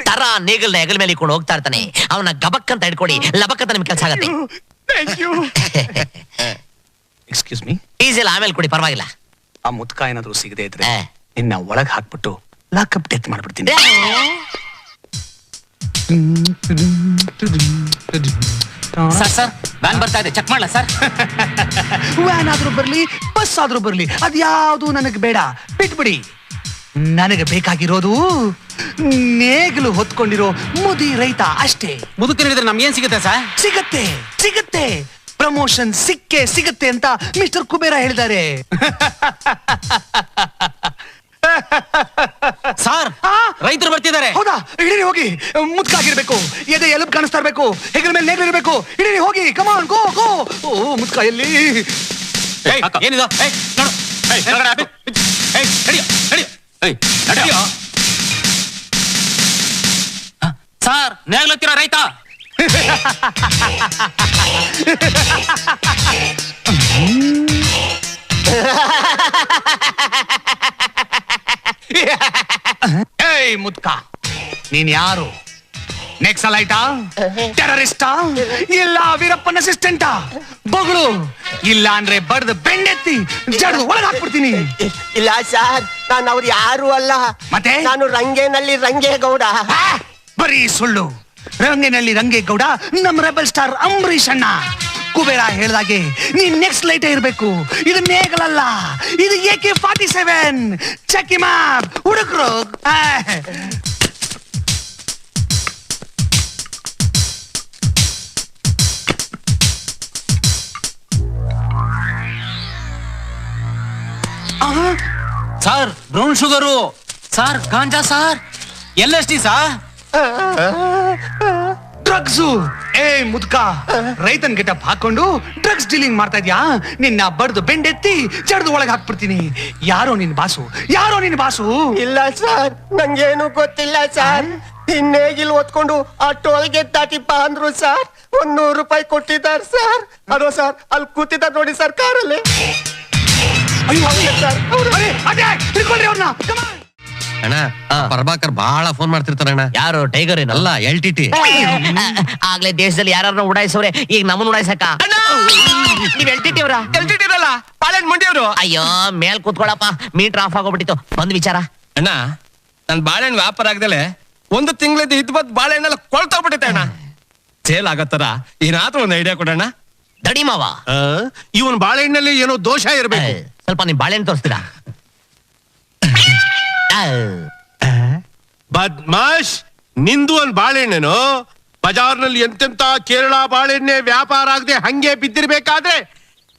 ತರ ನೇಗಲ್ನ ಹೆಗಲ ಮೇಲೆ ಇಟ್ಕೊಂಡು ಹೋಗ್ತಾ ಇರ್ತಾನೆ. ಅವನ ಗಬಕ್ ಅಂತ ಹಿಡ್ಕೊಡಿ, ಲಬಕ್ ಅಂತ ನಿಮ್ಗೆ ಕೆಲಸ ಆಗತ್ತೆ. Excuse me. ಡೀಸೆಲ್ ಆಮೇಲೆ ಕೊಡಿ, ಪರವಾಗಿಲ್ಲ. ಆ ಮುದುಕ ಏನಾದ್ರು ಸಿಗದೆ ಇದ್ರೆ ನಿನ್ನ ಒಳಗ್ ಹಾಕ್ಬಿಟ್ಟು ಲಾಕಪ್ ಡೆತ್ ಮಾಡ್ಬಿಡ್ತೀನಿ. ಸರ್ ವ್ಯಾನ್ ಬರ್ತಾ ಇದೆ, ಚೆಕ್ ಮಾಡ್ಲಾ ಸರ್? ವ್ಯಾನ್ ಆದ್ರೂ ಬರ್ಲಿ, ಬಸ್ ಆದ್ರೂ ಬರ್ಲಿ, ಅದ್ಯಾವುದು ನನಗೆ ಬೇಡ, ಬಿಟ್ಬಿಡಿ. ನನಗೆ ಬೇಕಾಗಿರೋದು ನೇಗಿಲು ಹೊತ್ಕೊಂಡಿರೋ ಮುದಿ ರೈತ ಅಷ್ಟೇ. ಮುದುಕ ಹೇಳಿದ್ರೆ ನಮ್ಗೇನ್ ಸಿಗುತ್ತೆ ಸರ್? ಸಿಗತ್ತೆ ಸಿಗತ್ತೆ, ಪ್ರಮೋಷನ್ ಸಿಕ್ಕೇ ಸಿಗತ್ತೆ ಅಂತ ಮಿಸ್ಟರ್ ಕುಬೇರ ಹೇಳಿದ್ದಾರೆ. ಸಾರ್, ರೈತರು ಬರ್ತಿದ್ದಾರೆ. ಹೌದಾ? ಹಿಡೀರಿ ಹೋಗಿ. ಮುದ್ಕಾಗಿರ್ಬೇಕು, ಎದೆ ಎಲುಬು ಕಾಣಿಸ್ತಾ ಇರ್ಬೇಕು, ಹೆಗಲ ಮೇಲೆ ನೇಗಿಲು ಇರ್ಬೇಕು. ಹಿಡೀರಿ ಹೋಗಿ, ಕಮಾನ್ ಗೋ ಗೋ. ಓ ಮುದ್ಕ ಎಲ್ಲಿ? ಏನಿದು? ಸಾರ್, ನೇಗ್ಲತ್ತಿರೋ ರೈತ. ಏಯ್ ಮುದ್ಕ, ನೀನ್ ಯಾರು? ನೆಕ್ಸಲೈಟಾ, ಟೆರರಿಸ್ಟಾ, ಇಲ್ಲ ವೀರಪ್ಪನ ಅಸಿಸ್ಟೆಂಟಾ? ಬಗಳು, ಇಲ್ಲ ಅಂದ್ರೆ ಬಡ್ದು ಬೆಂಡೆತ್ತಿ ಜಡ್ದು ಒಳಗ್ ಹಾಕ್ಬಿಡ್ತೀನಿ. ಇಲ್ಲ ಸರ್, ನಾನು ಅವ್ರು ಯಾರು ಅಲ್ಲ. ಮತ್ತೆ ನಾನು ರಂಗೇನಲ್ಲಿ ರಂಗೇಗೌಡ. ಬರೀ ಸುಳ್ಳು. ರಂಗೇನಲ್ಲಿ ರಂಗೇಗೌಡ ನಮ್ ರೆಬಲ್ ಸ್ಟಾರ್ ಅಂಬರೀಷ್ ಅಣ್ಣ. ಕುಬೇರ ಹೇಳ್ದಾಗೆ ನೀನ್ ನೆಕ್ಸ್ಟ್ ಲೈಟ್ ಇರ್ಬೇಕು. ಇದು ನೇಗಲಲ್ಲ, ಇದು AK-47. ಚೆಕ್ ಮ್ಯಾಪ್ ಹುಡುಕ್ರು. Sir brown sugar, sir ganja, sir LSD, sir drugs. ಏ ಮುದ್ಕ, ರೈತನ್ ಗೆಟಪ್ ಹಾಕೊಂಡು ಡ್ರಗ್ಸ್ ಡೀಲಿಂಗ್ ಮಾಡ್ತಾ ಇದ್ಯಾ? ನಿನ್ನ ಬಡ್ದು ಬೆಂಡೆತ್ತಿ ಜಡ್ದು ಒಳಗ್ ಹಾಕ್ಬಿಡ್ತೀನಿ. ಯಾರೋ ನಿನ್ ಬಾಸು? ಯಾರೋ ನಿನ್ ಬಾಸು? ಇಲ್ಲ ಸರ್, ನಂಗೇನು ಗೊತ್ತಿಲ್ಲ ಸರ್. ಇನ್ನೇಗಿಲ್ ಓದ್ಕೊಂಡು ಆ ಟೋಲ್ಗೆ ದಾಟಿಪ್ಪ ಅಂದ್ರು ಸರ್. 100 ರೂಪಾಯಿ ಕೊಟ್ಟಿದ್ದಾರೆ ಸರ್. ಅದೋ ಸರ್, ಅಲ್ಲಿ ಕೂತಿದ್ದಾರೆ ನೋಡಿ ಸರ್, ಕಾರಲ್ಲಿ. ಅಣ್ಣ, ಪ್ರಭಾಕರ್ ಬಹಳ ಫೋನ್ ಮಾಡ್ತಿರ್ತಾರಣ್ಣ. ಯಾರು? ಟೈಗರ್ ಅಲ್ಲ, LTT. ಆಗ್ಲೇ ದೇಶದಲ್ಲಿ ಯಾರನ್ನ ಉಡಾಯಿಸವ್ರೆ, ಈಗ ನಮ್ಮನ್ನ ಉಡಾಯಿಸಕ. ನೀವ್ LTT ಅವ್ರ? LTT ಇರಲ್ಲ, ಪಾಲೆಂಟ್ ಮಂಡಿಯವರು. ಅಯ್ಯೋ, ಮೇಲ್ ಕೂತ್ಕೊಳಪ್ಪ, ಮೀಟರ್ ಆಫ್ ಆಗೋಗ್ಬಿಟ್ಟಿತ್ತು. ಬಂದ್ ವಿಚಾರ. ಅಣ್ಣ, ನನ್ ಬಾಳೆಹಣ್ಣು ವ್ಯಾಪಾರ ಆಗದಲೆ 1 ತಿಂಗಳಿಂದ ಇದ್ಬದ್ ಬಾಳೆಹಣ್ಣೆಲ್ಲ ಕೊಳ್ತೋಗ್ಬಿಟ್ಟೈತೆ ಅಣ್ಣ. ಸೇಲ್ ಆಗತ್ತಾರ ಏನಾದ್ರೂ ಒಂದು ಐಡಿಯಾ ಕೊಡೋಣ. ದಡಿ ಮಾವ, ಇವನ್ ಬಾಳೆಹಣ್ಣಲ್ಲಿ ಏನೋ ದೋಷ ಇರ್ಬೇಕು. ಸ್ವಲ್ಪ ನಿಮ್ ಬಾಳೆಹಣ್ಣು ತೋರಿಸ್ತೀರಾ? ಬದ್ಮಾಶ್, ನಿಂದು ಒಂದ್ ಬಾಳೆಹಣ್ಣೇನು? ಬಜಾರ್ನಲ್ಲಿ ಎಂತೆಂತ ಕೇರಳ ಬಾಳೆಹಣ್ಣೆ ವ್ಯಾಪಾರ ಆಗದೆ ಹಂಗೆ ಬಿದ್ದಿರ್ಬೇಕಾದ್ರೆ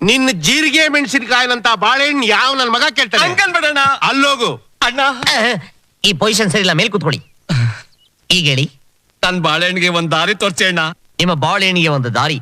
ನಿನ್ನ ಜೀರಿಗೆ ಮೆಣಸಿನಕಾಯಿನಂತ ಬಾಳೆಹಣ್ಣು ಯಾವ ನನ್ ಮಗ ಕೇಳ್ತಾನೆ? ಬಿಡೋಣ. ಅಲ್ಲೋಗು. ಅಣ್ಣ, ಈ ಪೊಸಿಷನ್ ಸರಿ ಇಲ್ಲ, ಮೇಲ್ ಕೂತ್ಕೊಳ್ಳಿ. ಈಗ ಹೇಳಿ. ನನ್ ಬಾಳೆಹಣ್ಣಿಗೆ ಒಂದ್ ದಾರಿ ತೋರ್ಸಿ ಅಣ್ಣ. ನಿಮ್ಮ ಬಾಳೆಹಣ್ಣಿಗೆ ಒಂದು ದಾರಿ.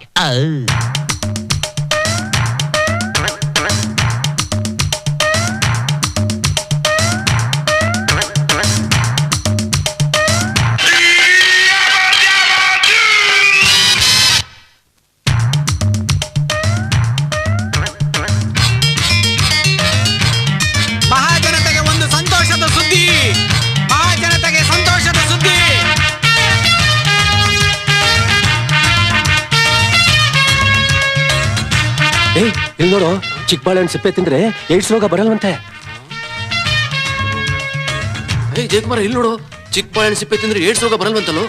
ಇಲ್ಲಿ ನೋಡು, ಚಿಕ್ಕಬಾಳೆಹಣ್ಣು ಸಿಪ್ಪೆ ತಿಂದ್ರೆ ಏಡ್ಸ್ ರೋಗ ಬರಲ್ವಂತೆ. ಜಯಕುಮಾರ, ಇಲ್ಲಿ ನೋಡು, ಚಿಕ್ಕಬಾಳೆಹಣ್ಣು ಸಿಪ್ಪೆ ತಿಂದ್ರೆ ಏಡ್ಸ್ ರೋಗ ಬರಲ್ವಂತಲ್ಲೋ.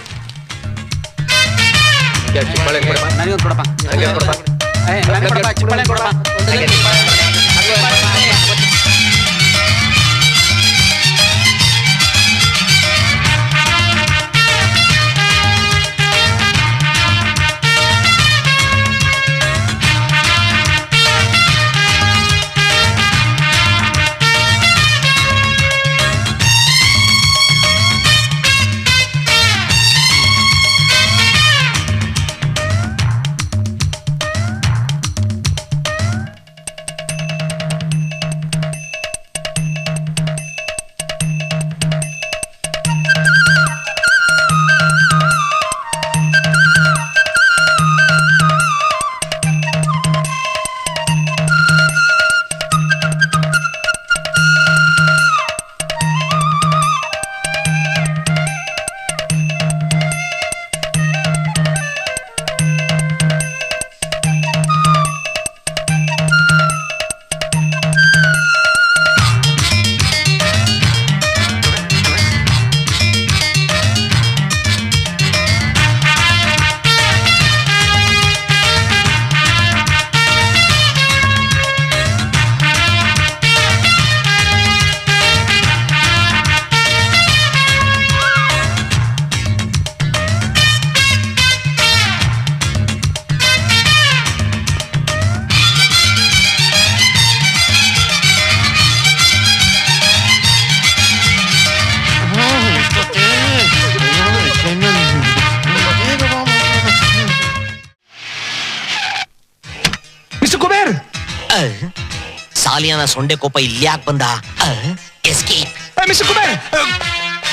ಸಾಲಿಯಾನ ಸೊಂಡೆ ಕೋಪ ಇಲ್ಲಿ ಯಾಕೆ ಬಂದ?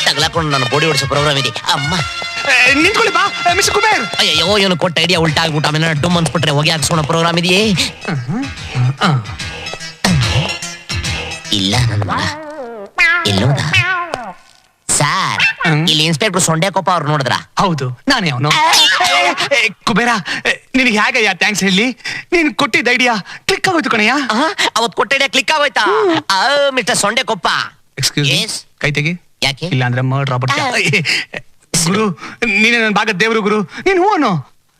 ತಗಲಾಕೊಂಡು ನಾನು ಬೋಡಿ ಓಡಿಸೋ ಪ್ರೋಗ್ರಾಮ್ ಇದೆ. ಅಮ್ಮ ನಿಂತ್ಕೊಳ್ಳಿ ಬಾ ಮಿಸ್ಟರ್ ಕುಬೇರ್. ಅಯ್ಯೋ, ಇವನು ಕೊಟ್ಟ ಐಡಿಯಾ ಉಲ್ಟಾ ಆಗ್ಬಿಟ್ಟು ಆಮೇಲೆ ಡುಮ್ ಅನ್ಸ್ಬಿಟ್ರೆ ಹೋಗಿ ಹಾಕ್ಸೋಣ ಪ್ರೋಗ್ರಾಮ್ ಇದೆಯೇ? ಇಲ್ಲ ನನ್ನ ಮಗ ಎಲ್ಲೋದ? ಸಾರ್, ಇಲ್ಲಿ ಇನ್ಸ್ಪೆಕ್ಟರ್ ಸೊಂಡೆ ಕೋಪ ಅವ್ರು ನೋಡಿದ್ರ? ಹೌದು, ನಾನೇ ಅವನು. ಕುಬೇರ, ನಿನಗೆ ಹೇಗಯ್ಯ ಥ್ಯಾಂಕ್ಸ್ ಹೇಳಿ? ನೀನ್ ಕೊಟ್ಟಿದ್ದ ಐಡಿಯಾ ಕ್ಲಿಕ್ ಆಗೋಯ್ತು ಕಣಯ್ಯ. ಅವತ್ ಕೊಟ್ಟ ಐಡಿಯಾ ಕ್ಲಿಕ್ ಆಗೋಯ್ತಾ ಮಿಸ್ಟರ್ ಸೊಂಡೆ ಕೊಪ್ಪ? ಎಕ್ಸ್ಕ್ಯೂಸ್, ಕೈ ತೆಗಿ. ಯಾಕೆ? ಇಲ್ಲ ಅಂದ್ರೆ ಮರ್ಡರ್ ಆಗ್ಬಿಡ್ತೀಯ. ಗುರು, ನೀನೇ ನನ್ನ ಭಾಗದ ದೇವ್ರು ಗುರು. ನೀನ್ ಹೂವನು.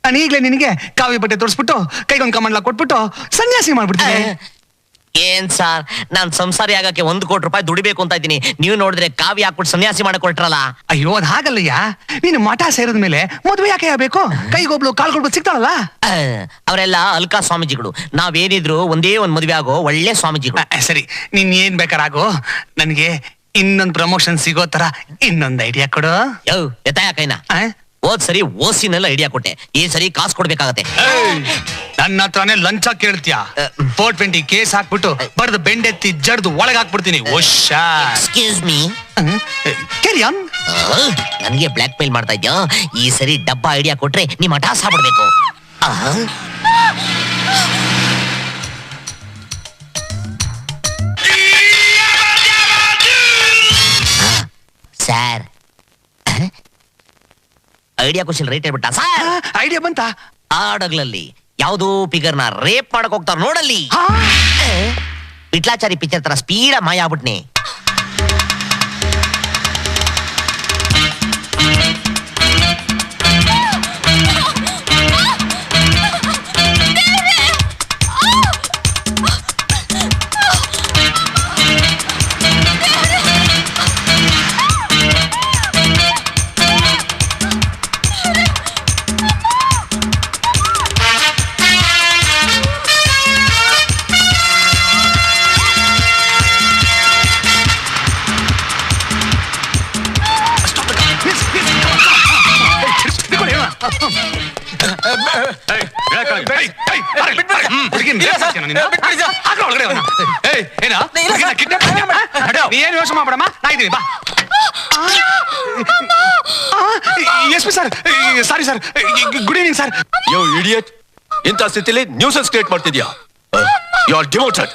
ನಾನು ಈಗ್ಲೇ ನಿನಗೆ ಕಾವಿ ಬಟ್ಟೆ ತೋರಿಸ್ಬಿಟ್ಟು ಕೈಗೊಂದು ಕಮಂಡ್ಲ ಕೊಟ್ಬಿಟ್ಟು ಸನ್ಯಾಸಿ ಮಾಡ್ಬಿಡ್ತೀನಿ. ಏನ್ ಸಾರ್, ನಾನ್ ಸಂಸಾರಿ ಆಗಕ್ಕೆ 1 ಕೋಟಿ ರೂಪಾಯಿ ದುಡಿಬೇಕು ಅಂತ ಇದ್ದೀನಿ. ನೀವು ನೋಡಿದ್ರೆ ಕಾವಿ ಹಾಕ್ಬಿಟ್ಟು ಸನ್ಯಾಸಿ ಮಾಡಕ್ ಹೊರಟ್ರಲ್ಲ. ಅಯ್ಯೋ, ಅದ್ ಹಾಗಲ್ಲಯ್ಯ. ನೀನು ಮಠ ಸೇರಿದ ಮೇಲೆ ಮದುವೆ ಯಾಕೆ ಆಗ್ಬೇಕು? ಕೈಗೊಬ್ಳು ಕಾಲ್ಗೊಬ್ಳು ಸಿಗ್ತಾಳಲ್ಲ. ಅವರೆಲ್ಲ ಅಲ್ಕಾ ಸ್ವಾಮೀಜಿಗಳು. ನಾವೇನಿದ್ರು ಒಂದೇ ಒಂದ್ ಮದುವೆ ಆಗೋ ಒಳ್ಳೆ ಸ್ವಾಮೀಜಿಗಳು. ಸರಿ, ನೀನ್ ಏನ್ ಬೇಕಾರಾಗೋ. ನನ್ಗೆ ಇನ್ನೊಂದ್ ಪ್ರಮೋಷನ್ ಸಿಗೋ ತರ ಇನ್ನೊಂದ್ ಐಡಿಯಾ ಕೊಡು. ಕೈನಾ ಹೋದ್ ಸರಿ ಓಸಿನೆಲ್ಲ ಐಡಿಯಾ ಕೊಟ್ಟೆ, ಈ ಸರಿ ಕಾಸು ಕೊಡ್ಬೇಕಾಗತ್ತೆ. ನನ್ನ ಹತ್ರನೇ ಲಂಚ ಕೇಳ್ತೀಯ? 420 ಕೇಸ್ ಹಾಕ್ಬಿಟ್ಟು ಬಡ್ದು ಬೆಂಡೆತ್ತಿ ಜಡ್ದು ಒಳಗ್ ಹಾಕ್ಬಿಡ್ತೀನಿ. ಎಕ್ಸ್ಕ್ಯೂಸ್ ಮೀ, ನನ್ಗೆ ಬ್ಲಾಕ್ ಮೇಲ್ ಮಾಡ್ತಾ ಇದ್ಯಾ? ಈ ಸರಿ ಡಬ್ಬ ಐಡಿಯಾ ಕೊಟ್ರೆ ನಿಮ್ಮ ಹಠಾಸ್ ಆಗ್ಬಿಡ್ಬೇಕು. ಸರ್, ಐಡಿಯಾ ಕ್ವಶನ್ ರೇಟ್ ಹೇಳ್ಬಿಟ್ಟ ಸರ್. ಐಡಿಯಾ ಬಂತ? ಆಡಗ್ಲಲ್ಲಿ ಯಾವ್ದೋ ಫಿಗರ್ನ ರೇಪ್ ಮಾಡಕ್ ಹೋಗ್ತಾರ ನೋಡಲ್ಲಿ. ವಿಟ್ಲಾಚಾರಿ ಪಿಕ್ಚರ್ ತರ ಸ್ಪೀಡ ಮಾಯ ಆಗ್ಬಿಟ್ನೆ. ಏನ್ ಯೋಚನೆ ಮಾಡ್ಬೇಡಮ್ಮ, ನಾ ಇದ್ದೀನಿ ಬಾ. S P sir, sorry sir, good evening sir. Yo idiot, ಇಂಥ ಸ್ಥಿತಿಲಿ ನ್ಯೂಸೆನ್ಸ್ ಕ್ರಿಯೇಟ್ ಮಾಡ್ತಿದ್ಯಾ? You are ಡಿಮೋಟೆಡ್.